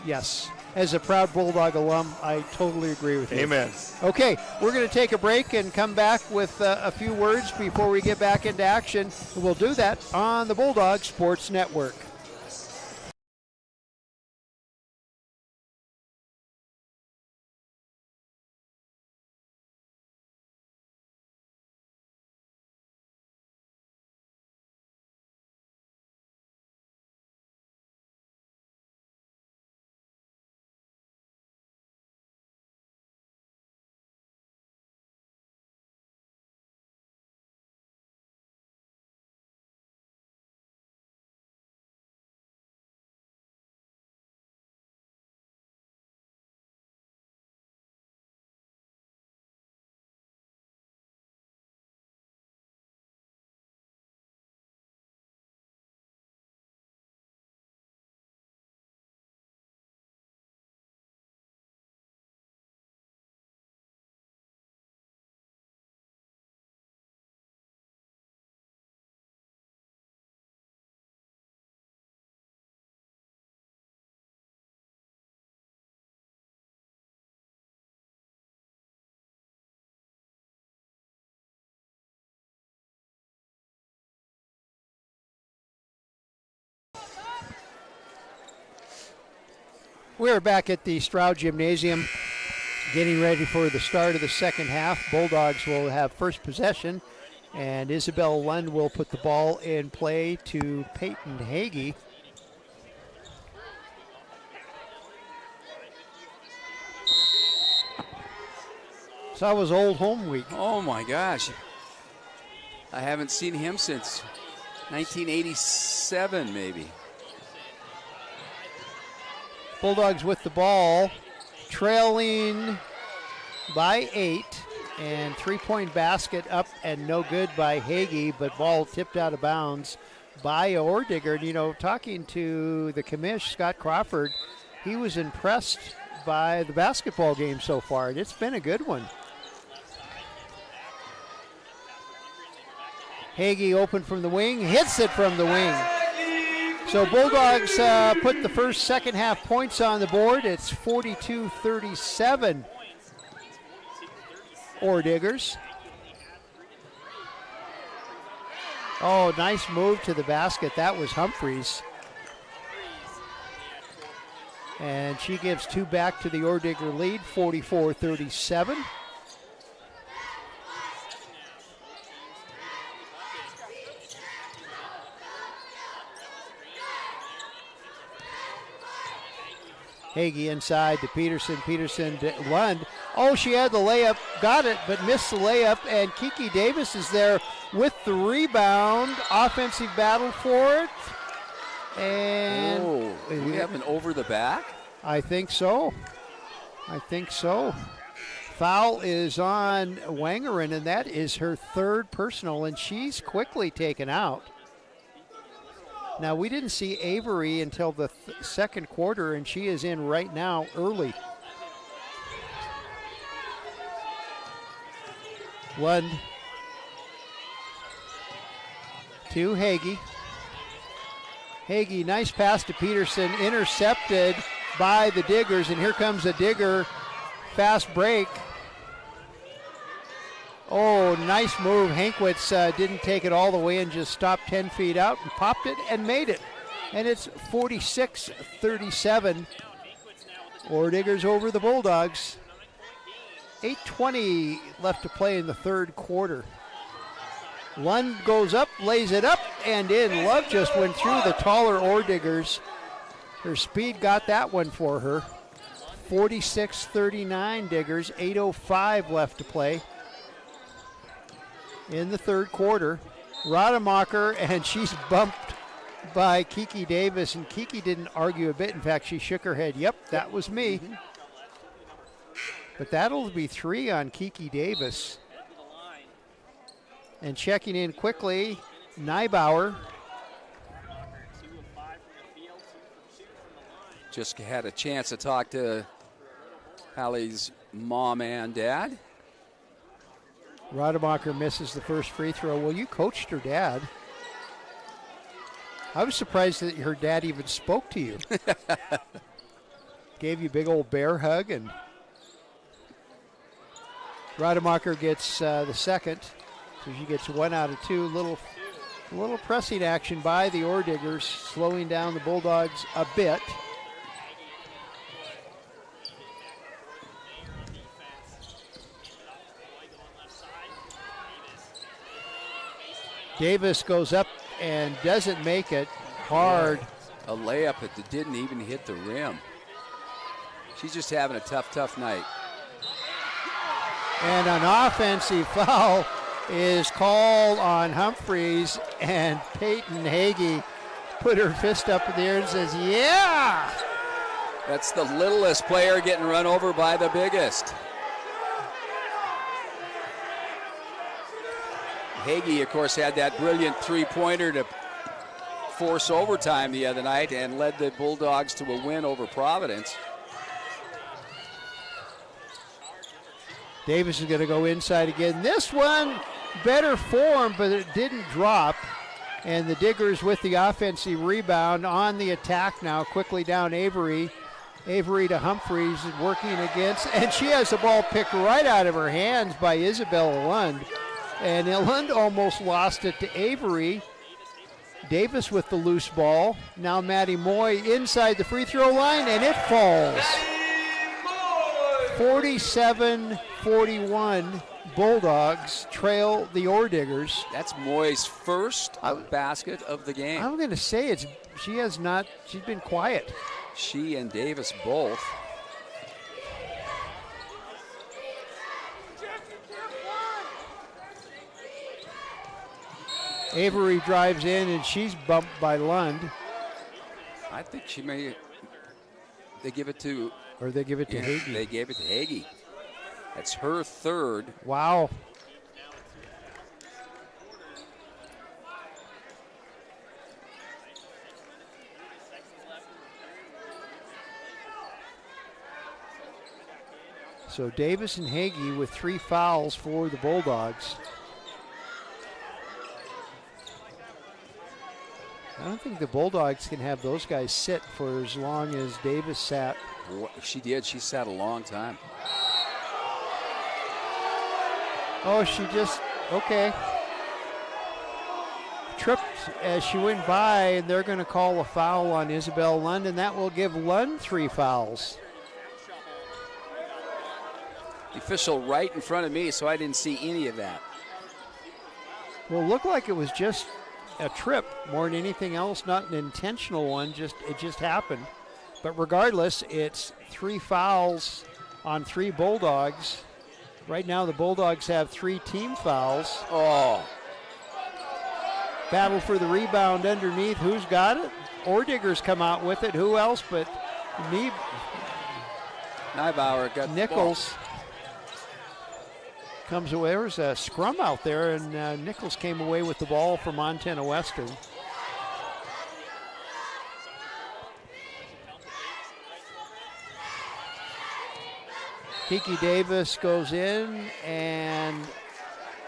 As a proud Bulldog alum, I totally agree with you. Amen. Okay, we're going to take a break and come back with a few words before we get back into action. We'll do that on the Bulldog Sports Network. We're back at the Stroud Gymnasium, getting ready for the start of the second half. Bulldogs will have first possession, and Isabel Lund will put the ball in play to Peyton Hagee. So that was old home week. Oh my gosh. I haven't seen him since 1987 maybe. Bulldogs with the ball, trailing by 8, and three-point basket up and no good by Hagee, but ball tipped out of bounds by Ordiger. And, you know, talking to the commish, Scott Crawford, he was impressed by the basketball game so far, and it's been a good one. Hagee open from the wing, hits it from the wing. So Bulldogs put the first second half points on the board. It's 42-37 Ordigers. Oh, nice move to the basket. That was Humphreys. And she gives 2 back to the Ordiger lead, 44-37. Hagee inside to Peterson. Peterson to Lund. Oh, she had the layup, got it, but missed the layup, and Kiki Davis is there with the rebound. Offensive battle for it. And we have an over the back? I think so. Foul is on Wangerin, and that is her third personal, and she's quickly taken out. Now, we didn't see Avery until the second quarter, and she is in right now early. Lund to Hagee. Hagee, nice pass to Peterson, intercepted by the Diggers, and here comes a Digger fast break. Oh, nice move. Hankwitz didn't take it all the way and just stopped 10 feet out and popped it and made it. And it's 46-37. Or Diggers over the Bulldogs. 8:20 left to play in the third quarter. Lund goes up, lays it up, and in. Love just went through the taller Diggers. Her speed got that one for her. 46-39 Diggers, 8:05 left to play in the third quarter. Rademacher, and she's bumped by Kiki Davis, and Kiki didn't argue a bit. In fact, she shook her head. Yep, that was me. But that'll be 3 on Kiki Davis. And checking in quickly, Neibauer. Just had a chance to talk to Hallie's mom and dad. Rademacher misses the first free throw. Well, you coached her dad. I was surprised that her dad even spoke to you. Gave you a big old bear hug, and Rademacher gets the second. So she gets 1 out of 2. Little pressing action by the Diggers, slowing down the Bulldogs a bit. Davis goes up and doesn't make it. Hard. A layup that didn't even hit the rim. She's just having a tough night. And an offensive foul is called on Humphreys, and Peyton Hagee put her fist up in the air and says, yeah! That's the littlest player getting run over by the biggest. Hagee, of course, had that brilliant three-pointer to force overtime the other night and led the Bulldogs to a win over Providence. Davis is going to go inside again. This one, better form, but it didn't drop. And the Diggers with the offensive rebound on the attack now. Quickly down Avery. Avery to Humphreys, working against, and she has the ball picked right out of her hands by Isabella Lund. And Lund almost lost it to Avery. Davis with the loose ball. Now Maddie Moy inside the free throw line, and it falls. 47-41, Bulldogs trail the Diggers. That's Moy's first basket of the game. I'm going to say she's been quiet. She and Davis both. Avery drives in, and she's bumped by Lund. I think they give it to... Or they give it to Hagee. They gave it to Hagee. That's her third. Wow. So Davis and Hagee with 3 fouls for the Bulldogs. I don't think the Bulldogs can have those guys sit for as long as Davis sat. She did. She sat a long time. Oh, okay. Tripped as she went by, and they're going to call a foul on Isabel Lund, and that will give Lund 3 fouls. The official right in front of me, so I didn't see any of that. Well, it looked like it was just a trip more than anything else, not an intentional one. It just happened. But regardless, it's 3 fouls on 3 Bulldogs. Right now the Bulldogs have 3 team fouls. Oh. Battle for the rebound underneath. Who's got it? Ordigger's come out with it. Who else but Neibauer got Nichols. Comes away. There was a scrum out there, and Nichols came away with the ball for Montana Western. Kiki Davis goes in, and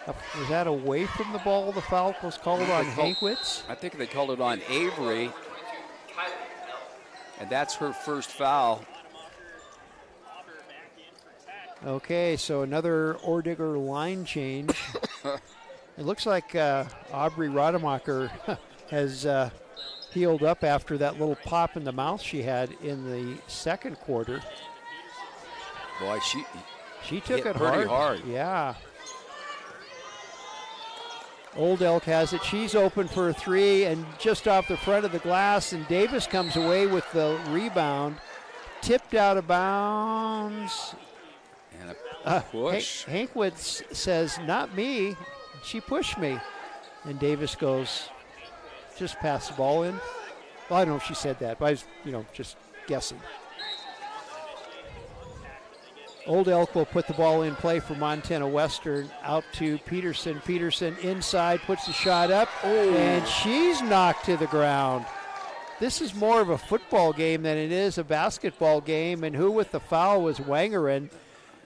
was that away from the ball? The foul was called on Hankwitz. I think they called it on Avery, and that's her first foul. Okay, so another Ordigger line change. It looks like Aubrey Rademacher has healed up after that little pop in the mouth she had in the second quarter. Boy, she took it pretty hard. Yeah. Old Elk has it. She's open for a 3 and just off the front of the glass, and Davis comes away with the rebound. Tipped out of bounds. And a push. Hankwitz says, not me. She pushed me. And Davis goes, just pass the ball in. Well, I don't know if she said that, but I was, just guessing. Old Elk will put the ball in play for Montana Western, out to Peterson. Peterson inside, puts the shot up, and she's knocked to the ground. This is more of a football game than it is a basketball game, and who with the foul was Wangerin.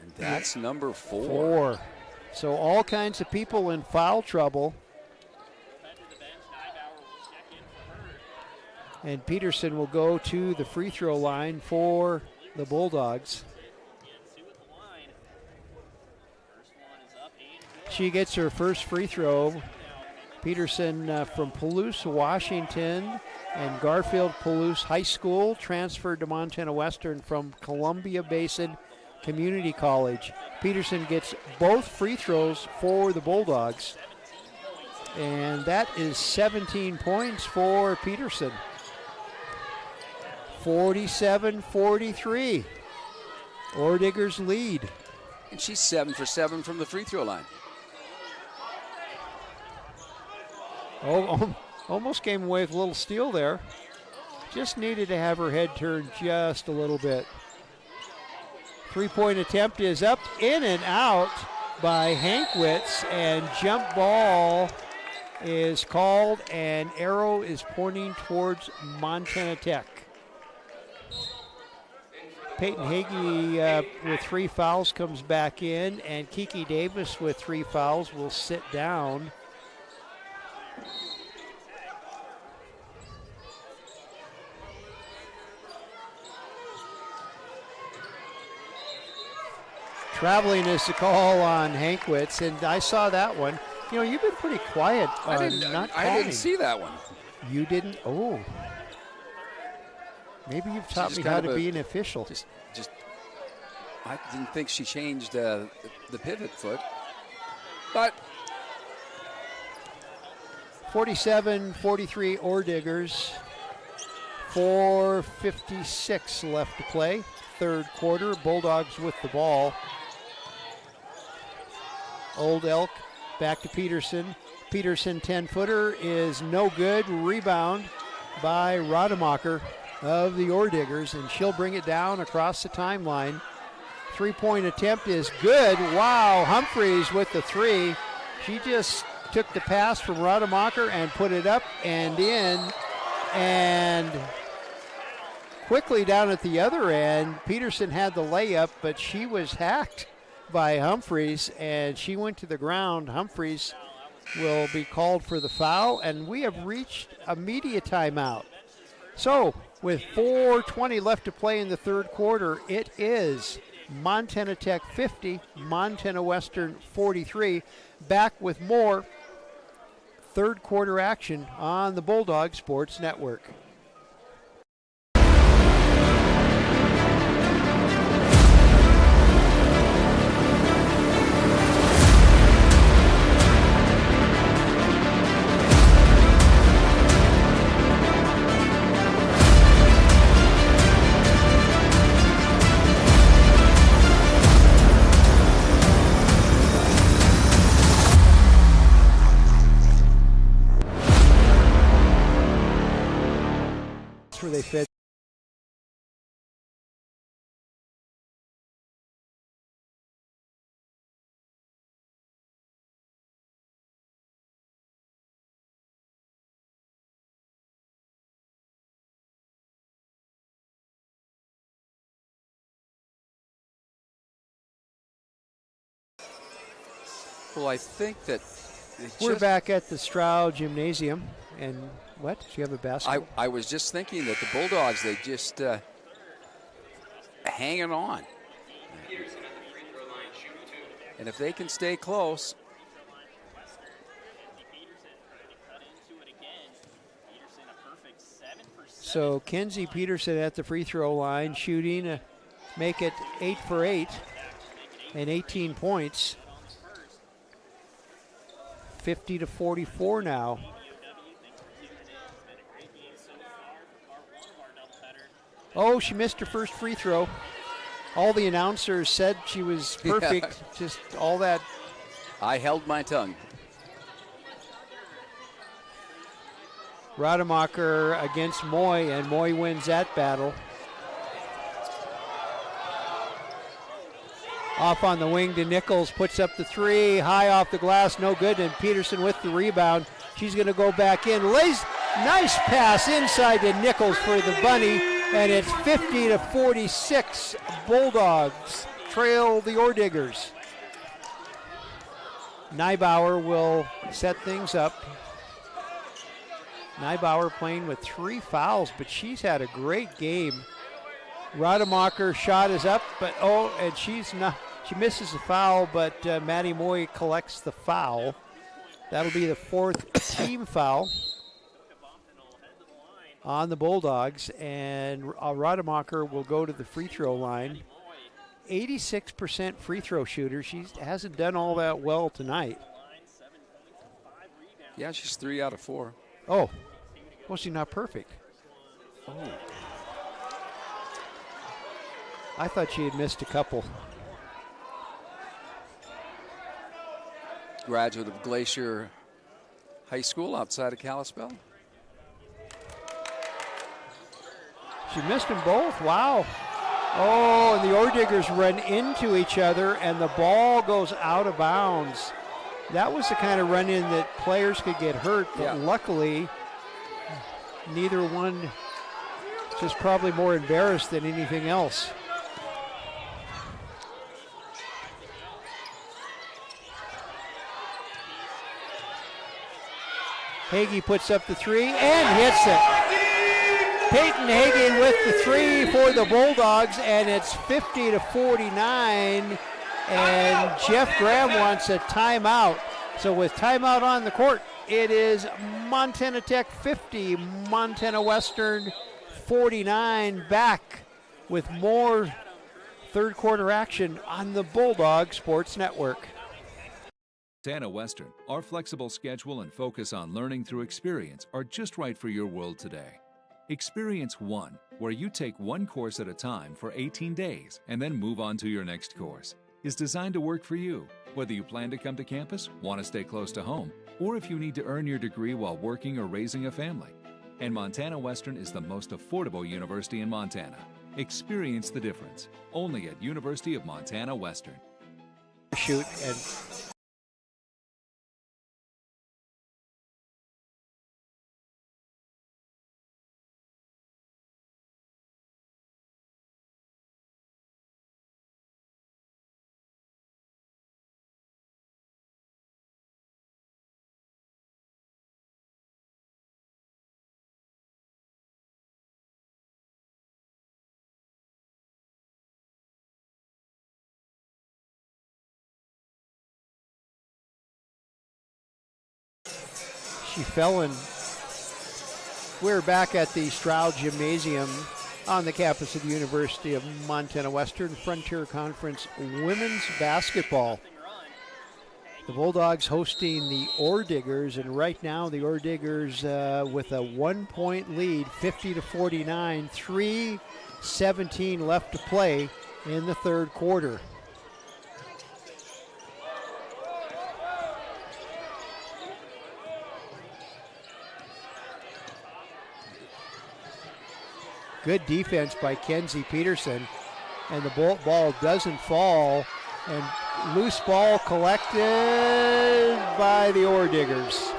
And that's number 4. So all kinds of people in foul trouble. And Peterson will go to the free throw line for the Bulldogs. She gets her first free throw. Peterson from Palouse, Washington, and Garfield Palouse High School, transferred to Montana Western from Columbia Basin Community College. Peterson gets both free throws for the Bulldogs. And that is 17 points for Peterson. 47-43. Ordigger's lead. And she's 7 for 7 from the free throw line. Oh, almost came away with a little steal there. Just needed to have her head turned just a little bit. 3-point attempt is up, in and out by Hankwitz, and jump ball is called, and arrow is pointing towards Montana Tech. Peyton Hagee with 3 fouls comes back in, and Kiki Davis with 3 fouls will sit down. Traveling is the call on Hankwitz, and I saw that one. You've been pretty quiet. I didn't see that one. You didn't? Oh. Maybe you've taught me how to be an official. I didn't think she changed the pivot foot. But 47-43 Ordiggers. 4:56 left to play. Third quarter. Bulldogs with the ball. Old Elk back to Peterson. Peterson 10-footer is no good. Rebound by Rademacher of the Ordiggers, and she'll bring it down across the timeline. 3-point attempt is good. Wow, Humphreys with the 3. She just took the pass from Rademacher and put it up and in. And quickly down at the other end, Peterson had the layup, but she was hacked by Humphreys, and she went to the ground. Humphreys will be called for the foul, and we have reached a media timeout. So with 4:20 left to play in the third quarter, it is Montana Tech 50, Montana Western 43. Back with more third quarter action on the Bulldog Sports Network. Well, I think that We're back at the Stroud Gymnasium. And what? Do you have a basketball? I was just thinking that the Bulldogs, they just hanging on. And if they can stay close. So Kenzie Peterson at the free throw line shooting, make it 8 for 8 and 18 points. 50-44 now. Oh, she missed her first free throw. All the announcers said she was perfect. Yeah. Just all that. I held my tongue. Rademacher against Moy, and Moy wins that battle. Off on the wing to Nichols, puts up the three, high off the glass, no good, and Peterson with the rebound. She's going to go back in. Lays, nice pass inside to Nichols for the bunny, and it's 50-46. Bulldogs trail the Orediggers. Neibauer will set things up. Neibauer playing with 3 fouls, but she's had a great game. Rademacher shot is up, but and she's not. She misses the foul, but Maddie Moy collects the foul. That'll be the 4th team foul on the Bulldogs, and Rademacher will go to the free throw line. 86% free throw shooter. She hasn't done all that well tonight. Yeah, she's 3 out of 4. Oh, well, she's not perfect. Oh. I thought she had missed a couple. Graduate of Glacier High School outside of Kalispell. She missed them both. Wow. Oh, and the Orediggers run into each other, and the ball goes out of bounds. That was the kind of run-in that players could get hurt, but luckily, neither one just probably more embarrassed than anything else. Hagee puts up the three and hits it. Peyton Hagen with the three for the Bulldogs, and it's 50-49. And Jeff Graham wants a timeout. So with timeout on the court, it is Montana Tech 50, Montana Western 49. Back with more third quarter action on the Bulldog Sports Network. Montana Western, our flexible schedule and focus on learning through experience are just right for your world today. Experience One, where you take one course at a time for 18 days and then move on to your next course, is designed to work for you, whether you plan to come to campus, want to stay close to home, or if you need to earn your degree while working or raising a family. And Montana Western is the most affordable university in Montana. Experience the difference, only at University of Montana Western. Shoot and she fell in. We're back at the Stroud Gymnasium on the campus of the University of Montana Western. Frontier Conference women's basketball. The Bulldogs hosting the Orediggers, and right now the Orediggers with a 1-point lead, 50-49, 3:17 left to play in the third quarter. Good defense by Kenzie Peterson, and the ball doesn't fall, and loose ball collected by the Orediggers.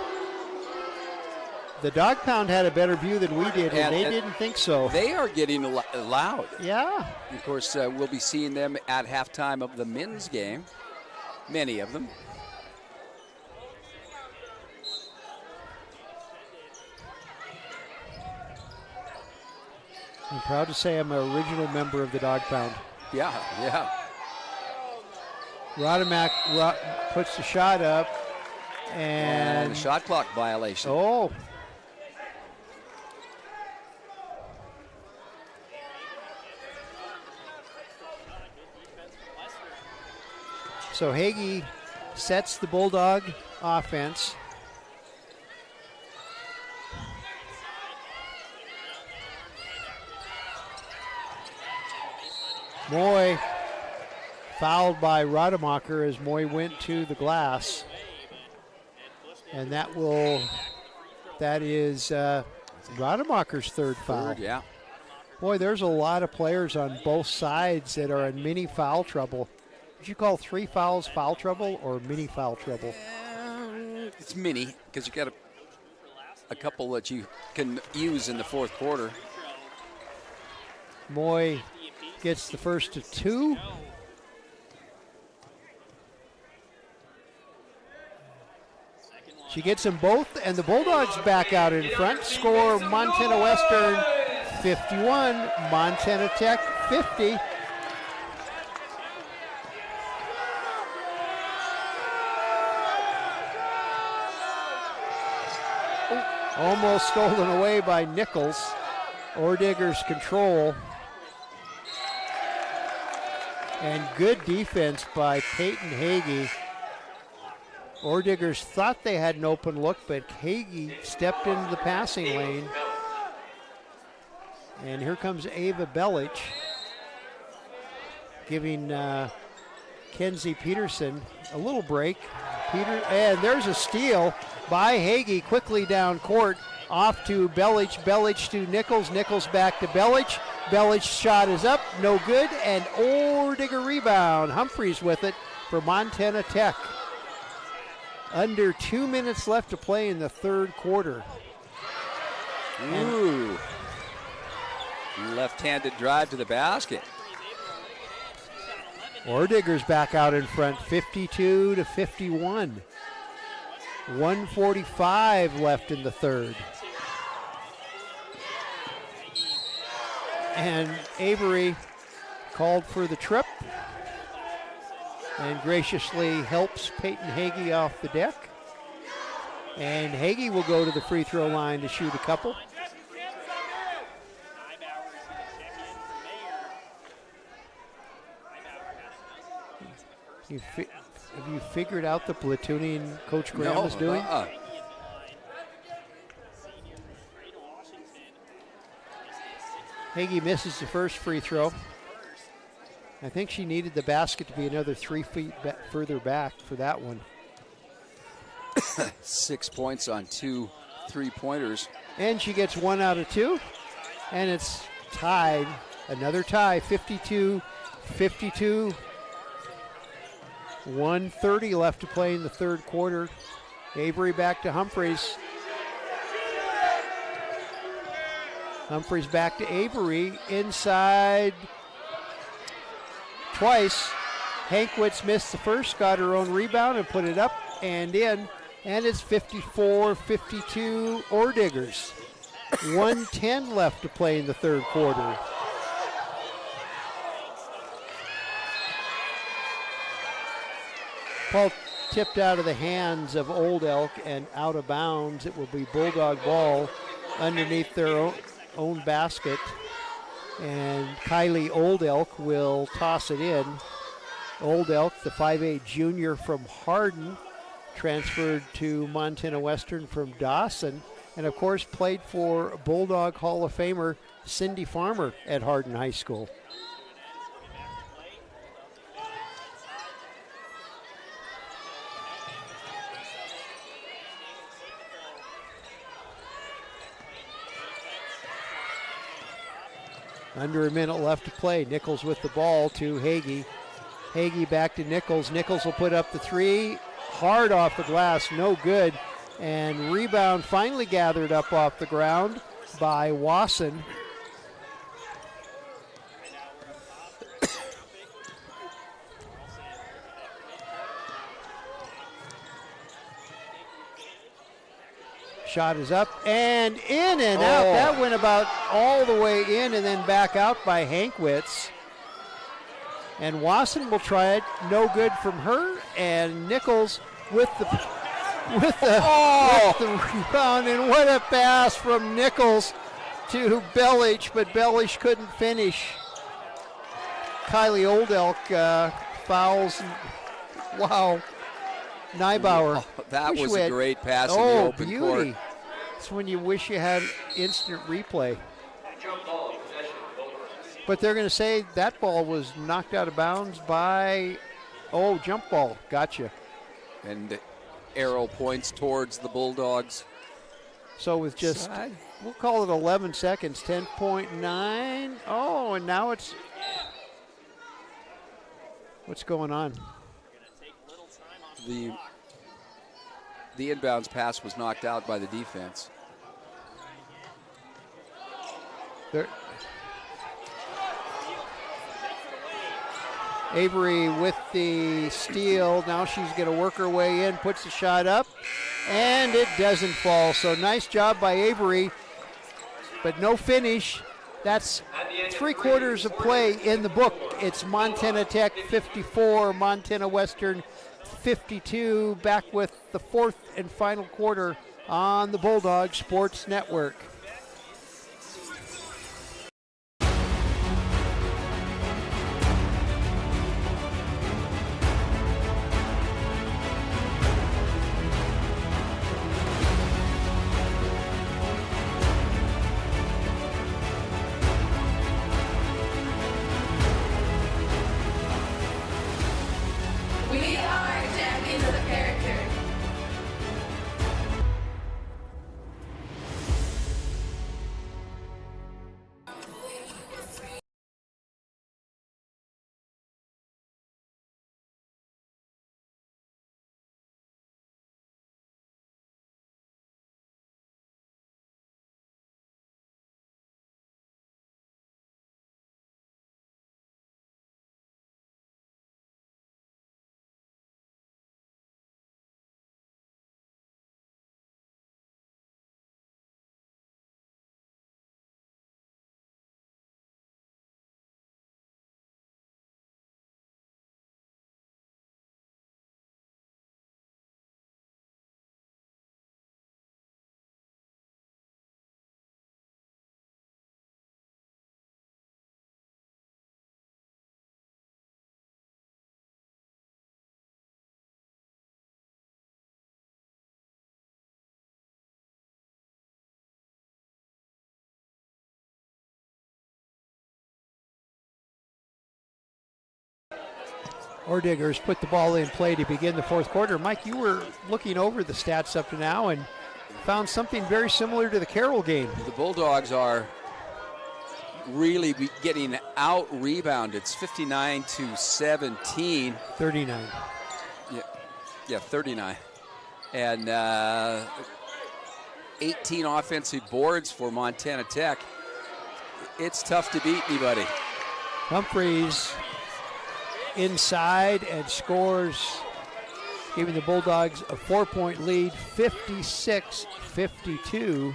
The Dog Pound had a better view than we did, and they didn't think so. They are getting loud. Yeah. Of course, we'll be seeing them at halftime of the men's game, many of them. I'm proud to say I'm an original member of the Dog Pound. Yeah, yeah. Rodemack puts the shot up, and a shot clock violation. Oh. So Hagee sets the Bulldog offense. Moy fouled by Rademacher as Moy went to the glass. And that is Rademacher's third foul. Third, yeah. Boy, there's a lot of players on both sides that are in mini foul trouble. Would you call 3 fouls foul trouble or mini foul trouble? It's mini because you got a couple that you can use in the fourth quarter. Moy gets the first of 2. She gets them both, and the Bulldogs back out in front. Score Montana Western 51, Montana Tech 50. Almost stolen away by Nichols. Ordigger's control. And good defense by Peyton Hagee. Ordiggers thought they had an open look, but Hagee stepped into the passing lane. And here comes Ava Belich, giving Kenzie Peterson a little break. And there's a steal by Hagee, quickly down court, off to Belich. Belich to Nichols. Nichols back to Belich. Belich's shot is up, no good, and Ordigger rebound. Humphreys with it for Montana Tech. Under 2 minutes left to play in the third quarter. Ooh. Left-handed drive to the basket. Ordigger's back out in front, 52 to 51. 1:45 left in the third. And Avery called for the trip and graciously helps Peyton Hagee off the deck. And Hagee will go to the free throw line to shoot a couple. Have you figured out the platooning Coach Graham is doing? Hagee misses the first free throw. I think she needed the basket to be another 3 feet further back for that one. 6 points on 2 3-pointers. And she gets 1 out of 2. And it's tied. Another tie, 52-52. 1:30 left to play in the third quarter. Avery back to Humphreys. Humphreys back to Avery. Inside twice. Hankwitz missed the first, got her own rebound and put it up and in. And it's 54-52 Ordiggers. 1:10 left to play in the third quarter. Ball tipped out of the hands of Old Elk and out of bounds. It will be Bulldog ball underneath their own basket. And Kylie Old Elk will toss it in. Old Elk, the 5'8 junior from Hardin, transferred to Montana Western from Dawson. And of course played for Bulldog Hall of Famer Cindy Farmer at Hardin High School. Under a minute left to play. Nichols with the ball to Hagee. Hagee back to Nichols. Nichols will put up the 3. Hard off the glass, no good. And rebound finally gathered up off the ground by Wasson. Shot is up and in and out. That went about all the way in and then back out by Hankwitz. And Wasson will try it. No good from her. And Nichols with the rebound. And what a pass from Nichols to Bellich, but Bellich couldn't finish. Kylie Oldelk fouls. Wow. Nybauer. That was a great pass in the open court. It's when you wish you had instant replay. Jump ball, possession, Bulldogs. But they're going to say that ball was knocked out of bounds by, jump ball. Gotcha. And the arrow points towards the Bulldogs. So with just, we'll call it 11 seconds, 10.9. Oh, and now it's, what's going on? The inbounds pass was knocked out by the defense. Avery with the steal. Now she's going to work her way in, puts the shot up, and it doesn't fall. So nice job by Avery, but no finish. That's 3/4 of play in the book. It's Montana Tech 54, Montana Western 52. Back with the fourth and final quarter on the Bulldog Sports Network. We are champions of the character. Ordiggers put the ball in play to begin the fourth quarter. Mike, you were looking over the stats up to now and found something very similar to the Carroll game. The Bulldogs are really getting out-rebounded. It's 59-17. 39. Yeah, 39. And 18 offensive boards for Montana Tech. It's tough to beat anybody. Humphreys inside and scores, giving the Bulldogs a 4-point lead, 56-52.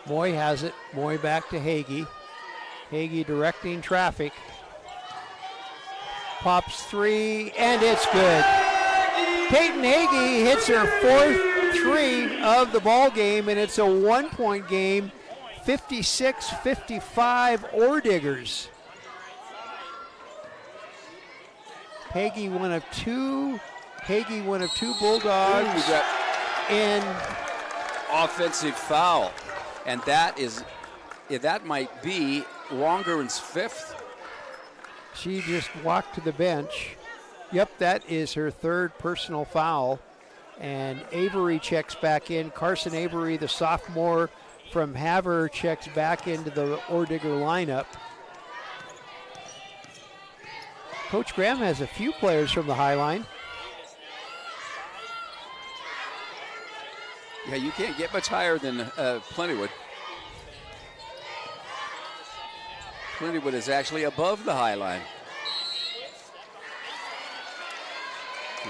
Moy has it. Moy back to Hagee. Hagee directing traffic. Pops three, and it's good. Peyton Hagee hits her fourth three of the ball game, and it's a 1-point game, 56-55 Ordiggers. Hagee one of two Bulldogs in offensive foul, and that might be Longeren's fifth. She just walked to the bench. Yep, that is her third personal foul. And Avery checks back in. Carson Avery, the sophomore from Havre, checks back into the Ordigger lineup. Coach Graham has a few players from the High Line. Yeah, you can't get much higher than Plentywood. Clintywood is actually above the high line.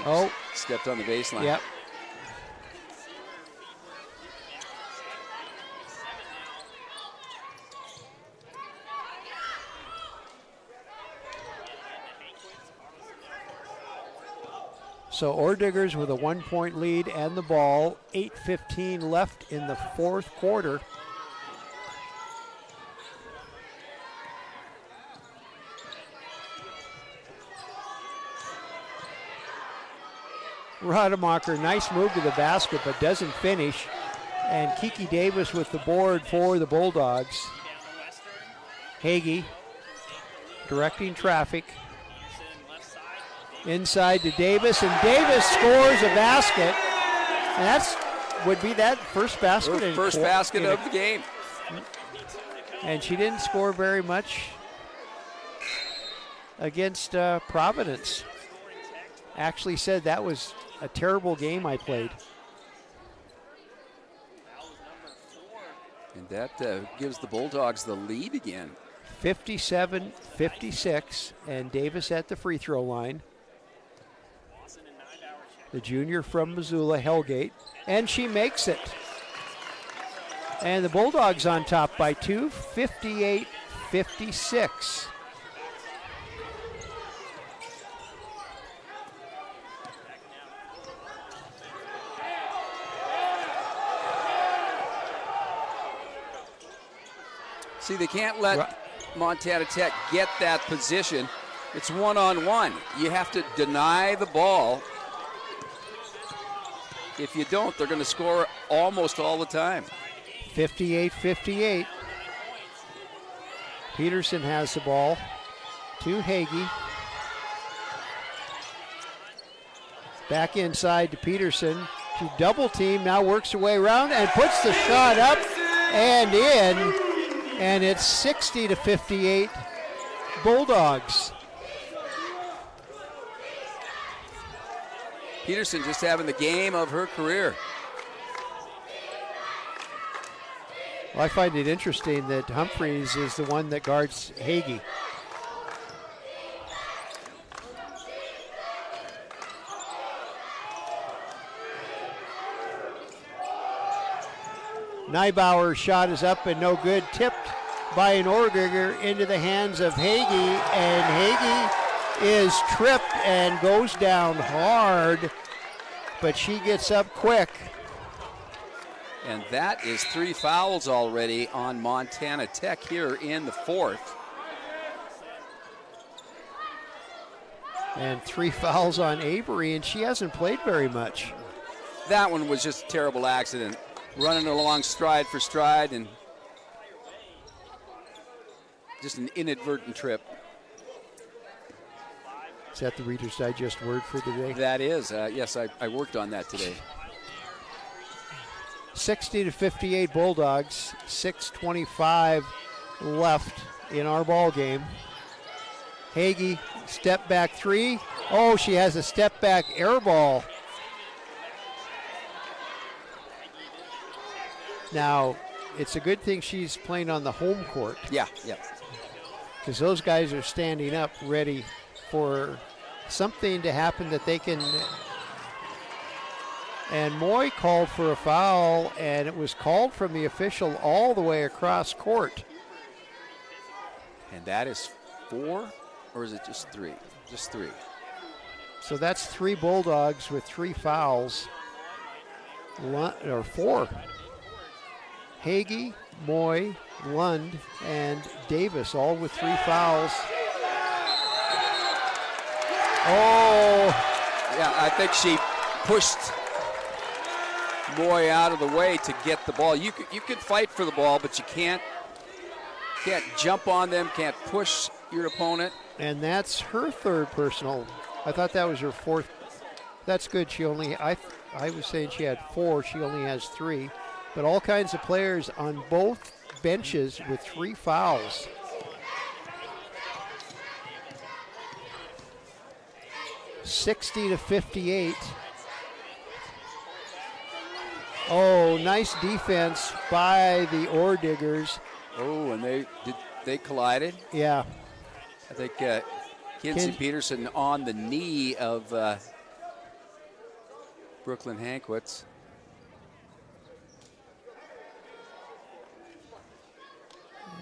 Oh. Stepped on the baseline. Yep. So Orediggers with a 1-point lead and the ball. 8:15 left in the fourth quarter. Rademacher, nice move to the basket, but doesn't finish. And Kiki Davis with the board for the Bulldogs. Hagee directing traffic. Inside to Davis, and Davis scores a basket. And that's would be that first basket. First basket of the game. And she didn't score very much against Providence. Actually said that was a terrible game I played. And that gives the Bulldogs the lead again. 57-56, and Davis at the free throw line. The junior from Missoula, Hellgate, and she makes it. And the Bulldogs on top by 2, 58-56. See, they can't let Montana Tech get that position. It's one-on-one. You have to deny the ball. If you don't, they're going to score almost all the time. 58-58. Peterson has the ball to Hagee. Back inside to Peterson. She double team, now works her way around and puts the shot up and in. And it's 60-58 Bulldogs. Peterson just having the game of her career. Well, I find it interesting that Humphreys is the one that guards Hagee. Neibauer's shot is up and no good. Tipped by an Ordigger into the hands of Hagee, and Hagee is tripped and goes down hard, but she gets up quick. And that is 3 fouls already on Montana Tech here in the fourth. And 3 fouls on Avery, and she hasn't played very much. That one was just a terrible accident. Running along stride for stride and just an inadvertent trip. Is that the Reader's Digest word for the day? That is. Yes, I worked on that today. 60-58 Bulldogs. 6:25 left in our ball game. Hagee, step back 3. Oh, she has a step back air ball. Now, it's a good thing she's playing on the home court. Yeah. Because those guys are standing up ready for something to happen that they can. And Moy called for a foul, and it was called from the official all the way across court. And that is 4, or is it just 3? Just 3. So that's 3 Bulldogs with 3 fouls. Or 4. Hagee, Moy, Lund, and Davis, all with 3 fouls. Oh! Yeah, I think she pushed Moy out of the way to get the ball. You could fight for the ball, but you can't jump on them, can't push your opponent. And that's her 3rd personal. I thought that was her 4th. That's good. She only, I was saying she had 4. She only has 3. But all kinds of players on both benches with 3 fouls. (60-58). Oh, nice defense by the Orediggers. Oh, and They collided. Yeah. I think Kinsey Peterson on the knee of Brooklyn Hankwitz.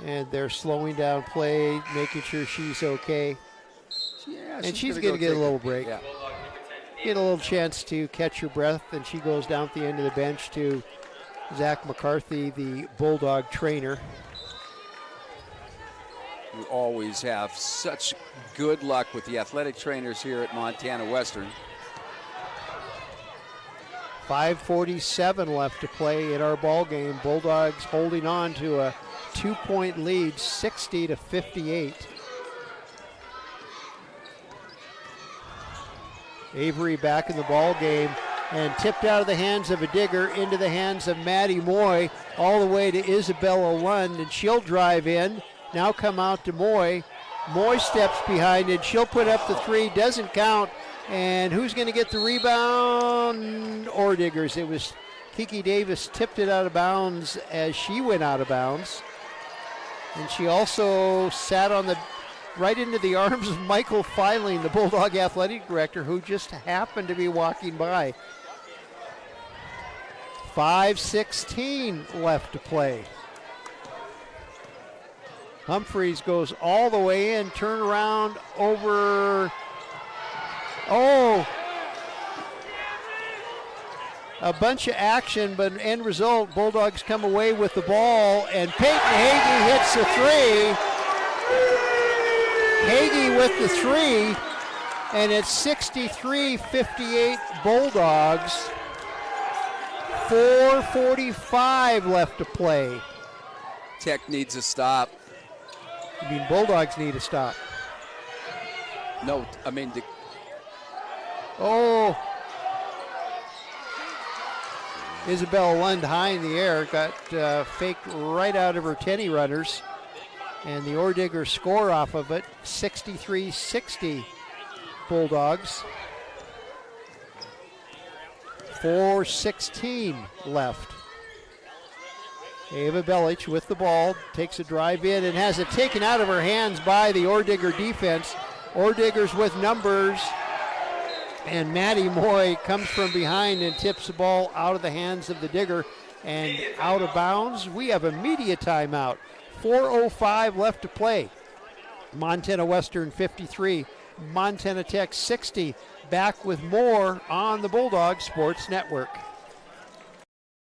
And they're slowing down play, making sure she's okay. Yeah, and she's going to get a little break. Yeah. Get a little chance to catch her breath, and she goes down at the end of the bench to Zach McCarthy, the Bulldog trainer. We always have such good luck with the athletic trainers here at Montana Western. 5:47 left to play in our ball game. Bulldogs holding on to a 2-point lead, 60-58. Avery back in the ball game and tipped out of the hands of a digger into the hands of Maddie Moy, all the way to Isabella Lund, and she'll drive in. Now come out to Moy. Moy steps behind it. She'll put up the three, doesn't count. And who's going to get the rebound? Ordiggers. It was Kiki Davis tipped it out of bounds as she went out of bounds. And she also sat on the right into the arms of Michael Filing, the Bulldog athletic director, who just happened to be walking by. 5:16 left to play. Humphreys goes all the way in, turn around over. Oh, a bunch of action, but end result, Bulldogs come away with the ball, and Peyton Hagee hits the three. Hagee with the three, and it's 63-58 Bulldogs. 4:45 left to play. Tech needs a stop. I mean, Bulldogs need a stop. No, I mean, oh. Isabella Lund high in the air, got faked right out of her tenny runners. And the Ordiggers score off of it, 63-60 Bulldogs. 4:16 left. Ava Belic with the ball, takes a drive in and has it taken out of her hands by the Ordigger defense. Ordiggers with numbers, and Maddie Moy comes from behind and tips the ball out of the hands of the Digger and out of bounds. We have a media timeout. 4:05 left to play. Montana Western 53, Montana Tech 60. Back with more on the Bulldog Sports Network.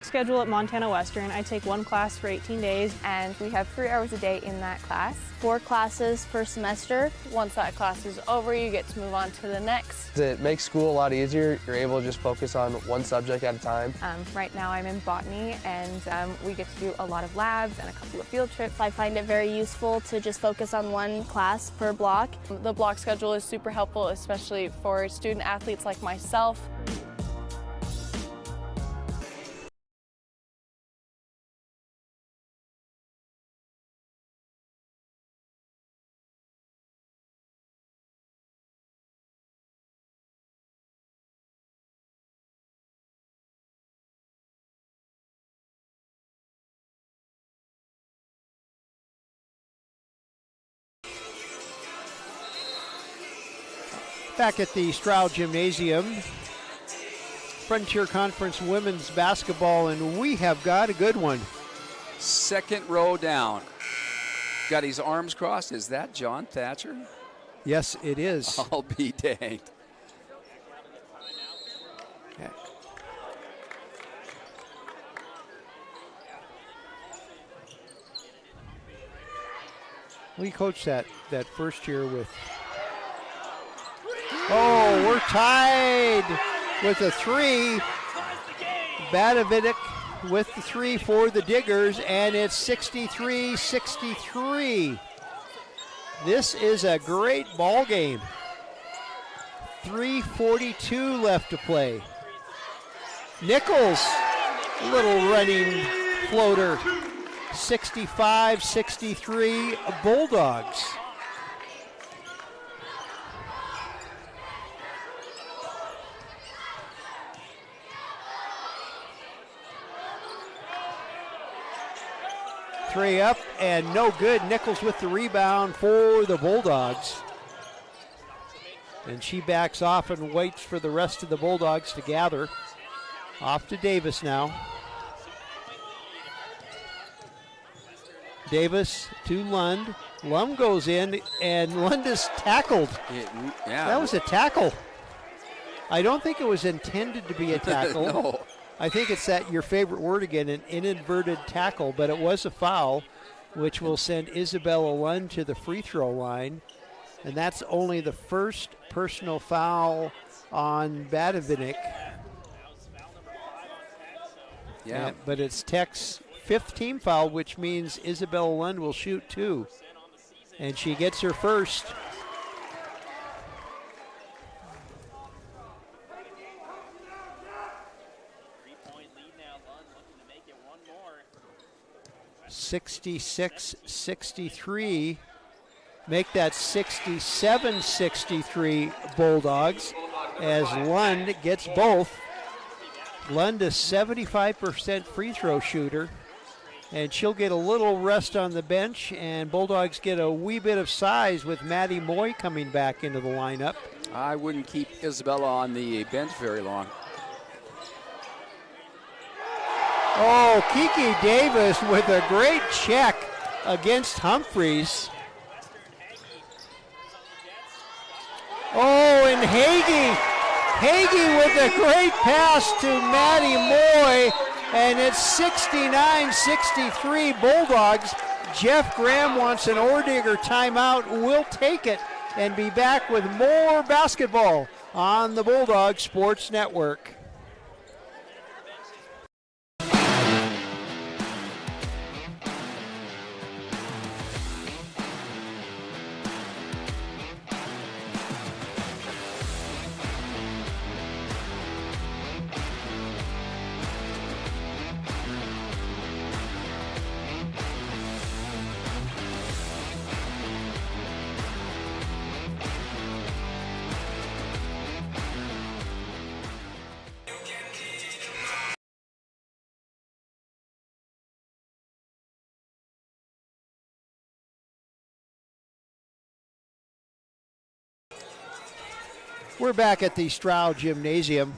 Schedule at Montana Western. I take one class for 18 days. And we have 3 hours a day in that class. 4 classes per semester. Once that class is over, you get to move on to the next. It makes school a lot easier. You're able to just focus on one subject at a time. Right now I'm in botany, and we get to do a lot of labs and a couple of field trips. I find it very useful to just focus on one class per block. The block schedule is super helpful, especially for student athletes like myself. Back at the Stroud Gymnasium, Frontier Conference women's basketball, and we have got a good one. second row down. Got his arms crossed. Is that John Thatcher? Yes, it is. I'll be danged. Yeah. We coached that first year with. Oh, we're tied with a three. Badavidic with the three for the Diggers, and it's 63-63. This is a great ball game. 3:42 left to play. Nichols, little running floater. 65-63 Bulldogs. three up and no good. Nichols with the rebound for the Bulldogs. And she backs off and waits for the rest of the Bulldogs to gather. Off to Davis now. Davis to Lund. Lund goes in, and Lund is tackled. That was a tackle. I don't think it was intended to be a tackle. No. I think it's that your favorite word again, an inadvertent tackle, but it was a foul, which will send Isabella Lund to the free throw line. And that's only the first personal foul on Badavinik. Yeah. But it's Tech's 5th team foul, which means Isabella Lund will shoot 2. And she gets her first. – 66-63. Make that 67-63 Bulldogs as Lund gets both. Lund is 75% free throw shooter, and she'll get a little rest on the bench, and Bulldogs get a wee bit of size with Maddie Moy coming back into the lineup. I wouldn't keep Isabella on the bench very long. Oh, Kiki Davis with a great check against Humphreys. Oh, and Hagee with a great pass to Maddie Moy, and it's 69-63 Bulldogs. Jeff Graham wants an Ordigger timeout. We'll take it and be back with more basketball on the Bulldog Sports Network. We're back at the Stroud Gymnasium.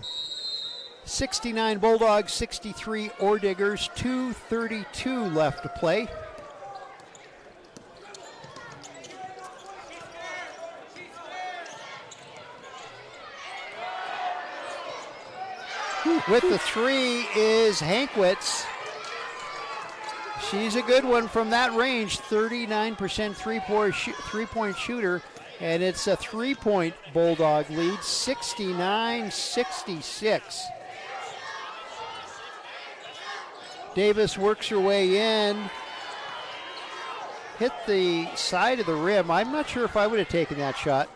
69 Bulldogs, 63 Ordiggers, 2:32 left to play. With the three is Hankwitz. She's a good one from that range, 39% three-point shooter. And it's a three-point Bulldog lead, 69-66. Davis works her way in. Hit the side of the rim. I'm not sure if I would have taken that shot.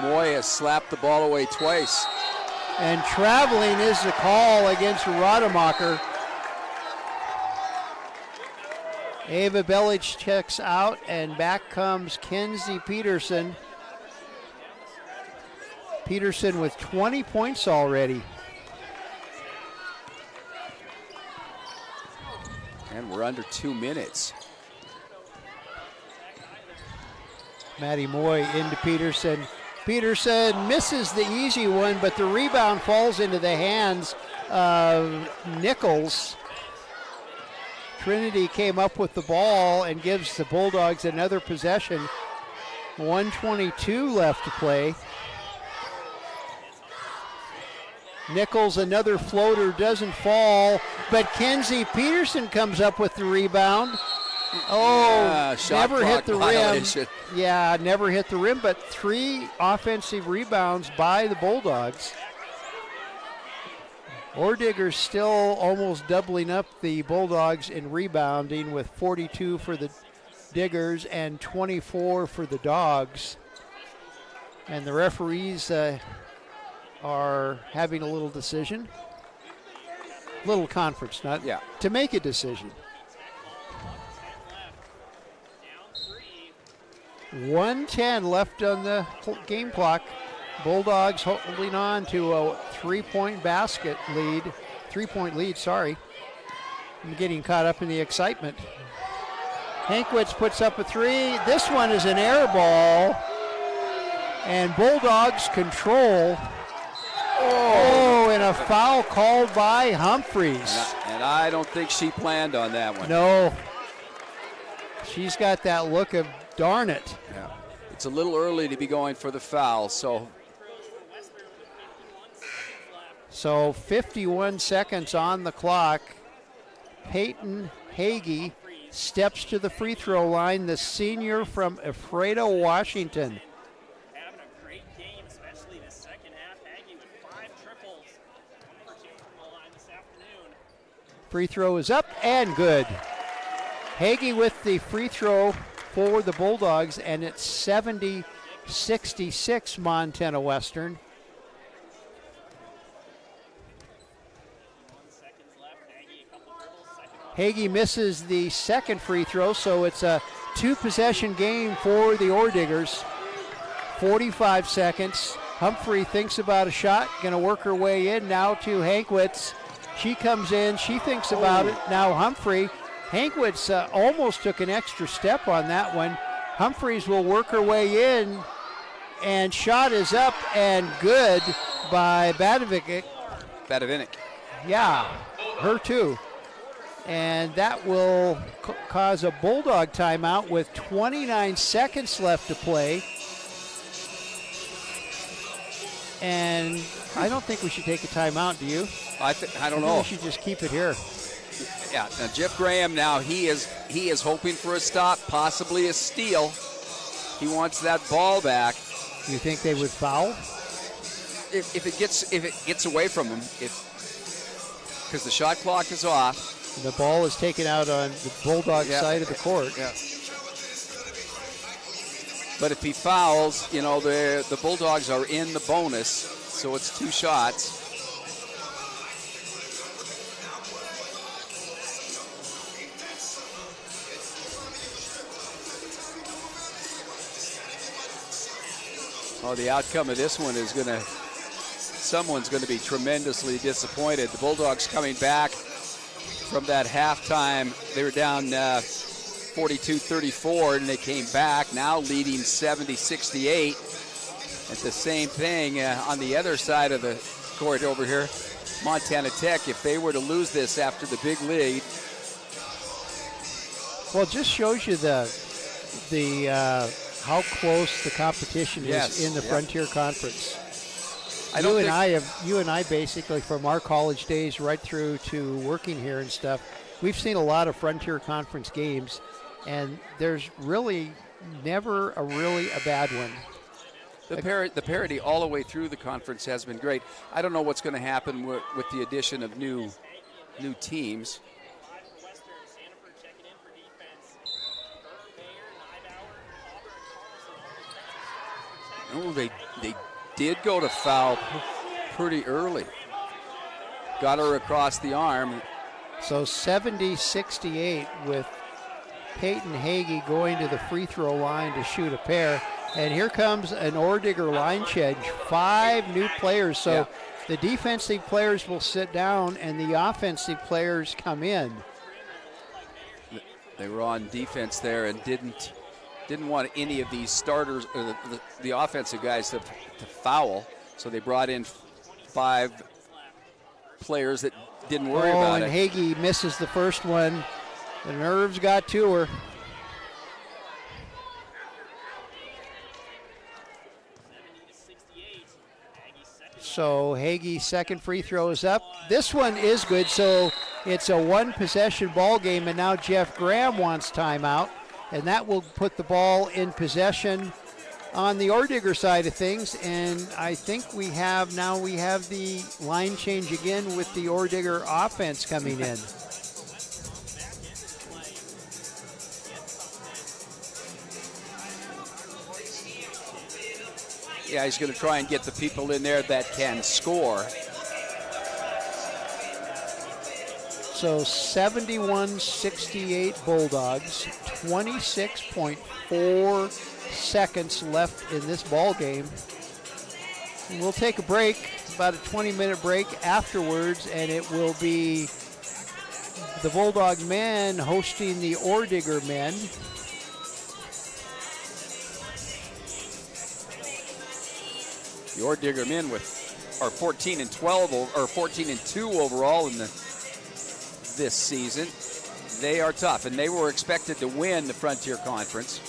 Moy has slapped the ball away twice. And traveling is the call against Rademacher. Ava Bellich checks out, and back comes Kenzie Peterson. Peterson with 20 points already. And we're under 2 minutes. Maddie Moy into Peterson. Peterson misses the easy one, but the rebound falls into the hands of Nichols. Trinity came up with the ball and gives the Bulldogs another possession. 1:22 left to play. Nichols, another floater, doesn't fall, but Kenzie Peterson comes up with the rebound. Oh, never hit the rim. Yeah, never hit the rim, but 3 offensive rebounds by the Bulldogs. Ordigger's still almost doubling up the Bulldogs in rebounding with 42 for the Diggers and 24 for the Dogs. And the referees are having a little decision. Little conference, not to make a decision. 1:10 left on the game clock. Bulldogs holding on to a 3-point lead, sorry. I'm getting caught up in the excitement. Hankwitz puts up a 3. This one is an air ball. And Bulldogs control. Oh, and a foul called by Humphreys. And I don't think she planned on that one. No. She's got that look of darn it. Yeah. It's a little early to be going for the foul, so 51 seconds on the clock. Peyton Hagee steps to the free throw line, the senior from Ephrata, Washington. Having a great game, especially the second half. Hagee with 5 triples. 1 for 2 from the line this afternoon. Free throw is up and good. Hagee with the free throw for the Bulldogs, and it's 70-66 Montana Western. Hagee misses the second free throw, so it's a 2-possession game for the Orediggers. 45 seconds. Humphrey thinks about a shot, going to work her way in now to Hankwitz. She comes in, she thinks about it. Now Humphrey. Hankwitz almost took an extra step on that one. Humphreys will work her way in, and shot is up and good by Badavinic. Yeah, her too. And that will cause a Bulldog timeout with 29 seconds left to play. And I don't think we should take a timeout, do you? I don't know. We should just keep it here. Yeah, now Jeff Graham now, he is hoping for a stop, possibly a steal. He wants that ball back. Do you think they would foul? If it gets away from him, because the shot clock is off. The ball is taken out on the Bulldog side of the court. Yeah. But if he fouls, the Bulldogs are in the bonus, so it's 2 shots. Oh, the outcome of this one is someone's going to be tremendously disappointed. The Bulldogs coming back from that halftime. They were down 42-34, and they came back, now leading 70-68. At the same thing on the other side of the court over here, Montana Tech, if they were to lose this after the big lead. Well, it just shows you the how close the competition is in the Frontier Conference. You and I basically, from our college days right through to working here and stuff, we've seen a lot of Frontier Conference games, and there's really never a bad one. The parity all the way through the conference has been great. I don't know what's going to happen with the addition of new teams. Oh, they did go to foul pretty early. Got her across the arm. So 70-68 with Peyton Hagee going to the free throw line to shoot a pair. And here comes an Ordigger line change. 5 new players. So the defensive players will sit down and the offensive players come in. They were on defense there and didn't want any of these starters, or the offensive guys to foul. So they brought in 5 players that didn't worry about it. And Hagee misses the first one. The nerves got to her. So Hagee's second free throw is up. This one is good, so it's a 1-possession ball game, and now Jeff Graham wants timeout, and that will put the ball in possession on the Ordigger side of things. And I think we have the line change again with the Ordigger offense coming in. Yeah, he's going to try and get the people in there that can score. So 71-68 Bulldogs, 26.4 seconds left in this ball game. We'll take a break, about a 20-minute break afterwards, and it will be the Bulldog men hosting the Ordigger men. The Ordigger men are 14-12 or 14-2 overall in this season. They are tough, and they were expected to win the Frontier Conference.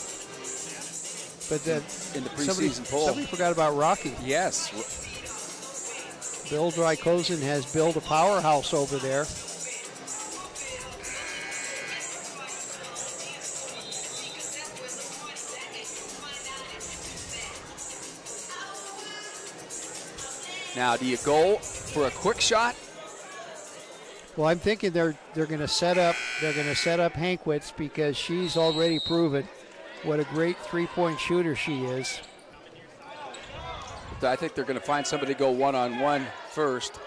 But in the preseason poll. Somebody forgot about Rocky. Yes. Bill Drykosen has built a powerhouse over there. Now, do you go for a quick shot? Well, I'm thinking they're going to set up Hankwitz because she's already proven what a great three-point shooter she is. I think they're going to find somebody to go one-on-one first.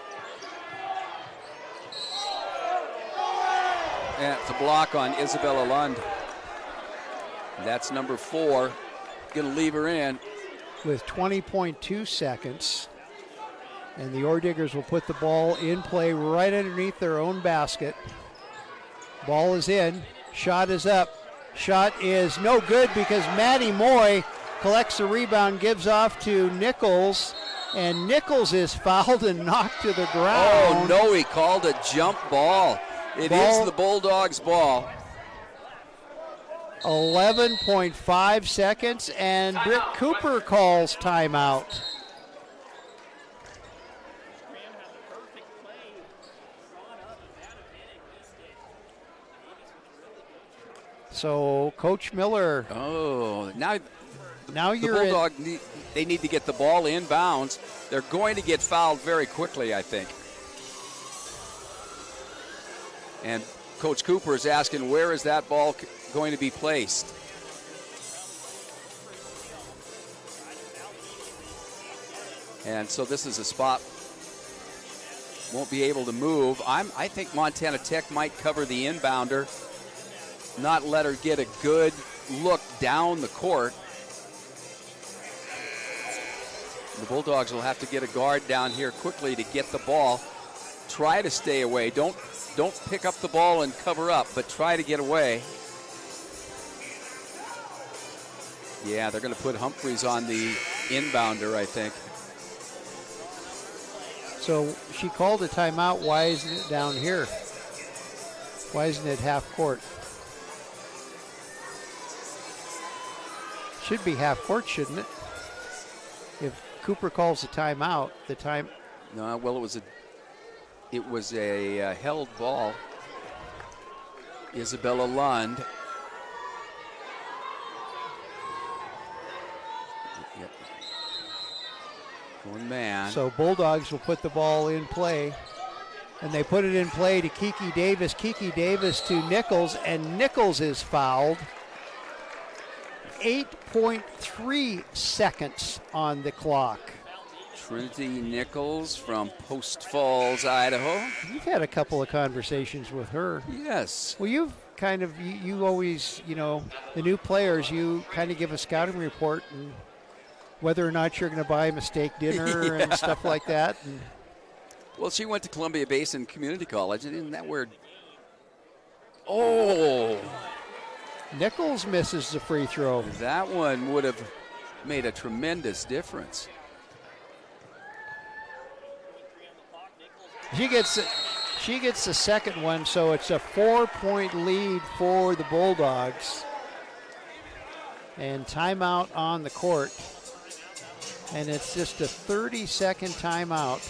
And it's a block on Isabella Lund. That's number 4. Going to leave her in. With 20.2 seconds. And the Ordiggers will put the ball in play right underneath their own basket. Ball is in. Shot is up. Shot is no good because Maddie Moy collects the rebound, gives off to Nichols, and Nichols is fouled and knocked to the ground. Oh, no, he called a jump ball. It is the Bulldogs' ball. 11.5 seconds, and Britt Cooper calls timeout. So, Coach Miller. Oh, now you're the Bulldog they need to get the ball inbounds. They're going to get fouled very quickly, I think. And Coach Cooper is asking, where is that ball going to be placed? And so this is a spot. Won't be able to move. I think Montana Tech might cover the inbounder, not let her get a good look down the court. The Bulldogs will have to get a guard down here quickly to get the ball. Try to stay away. Don't pick up the ball and cover up, but try to get away. Yeah, they're going to put Humphreys on the inbounder, I think. So she called a timeout. Why isn't it down here? Why isn't it half court? Should be half court, shouldn't it? If Cooper calls a timeout, the time. No, well, it was a held ball. Isabella Lund. Yep. Going man. So Bulldogs will put the ball in play, and they put it in play to Kiki Davis. Kiki Davis to Nichols, and Nichols is fouled. 8.3 seconds on the clock. Trinity Nichols from Post Falls, Idaho. You've had a couple of conversations with her. Yes. Well, you've kind of, you always, the new players, you kind of give a scouting report and whether or not you're going to buy them a steak dinner and stuff like that. And well, she went to Columbia Basin Community College, and isn't that weird? Oh! Nichols misses the free throw. That one would have made a tremendous difference. She gets the second one, so it's a 4-point lead for the Bulldogs. And timeout on the court. And it's just a 30-second timeout.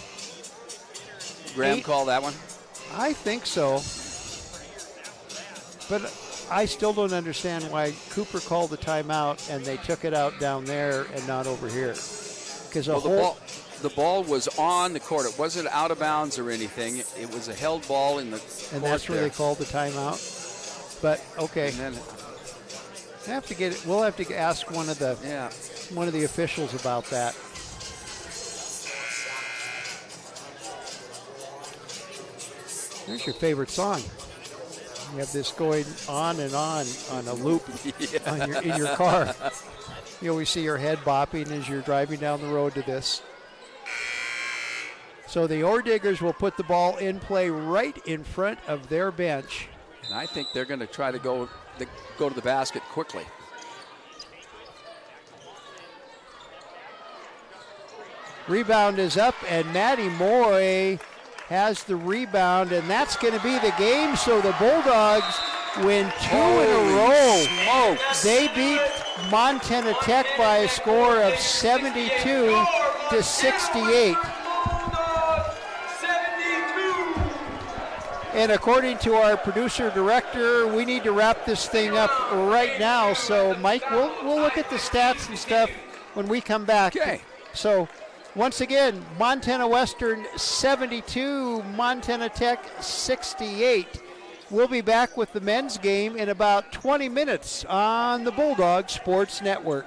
Graham called that one? I think so. But I still don't understand why Cooper called the timeout and they took it out down there and not over here. Because the ball was on the court. It wasn't out of bounds or anything. It was a held ball in the court. And that's where they called the timeout. But okay, we'll have to ask one of the officials about that. There's your favorite song. You have this going on and on a loop in your car. You always see your head bopping as you're driving down the road to this. So the Ore Diggers will put the ball in play right in front of their bench. And I think they're going to try to go to the basket quickly. Rebound is up, and Maddie Moy has the rebound, and that's going to be the game. So the Bulldogs win 2 in a row. Smokes. They beat Montana Tech by a score of 72 to 68. And according to our producer director, we need to wrap this thing up right now. So Mike, we'll look at the stats and stuff when we come back. Okay. So once again, Montana Western 72, Montana Tech 68. We'll be back with the men's game in about 20 minutes on the Bulldog Sports Network.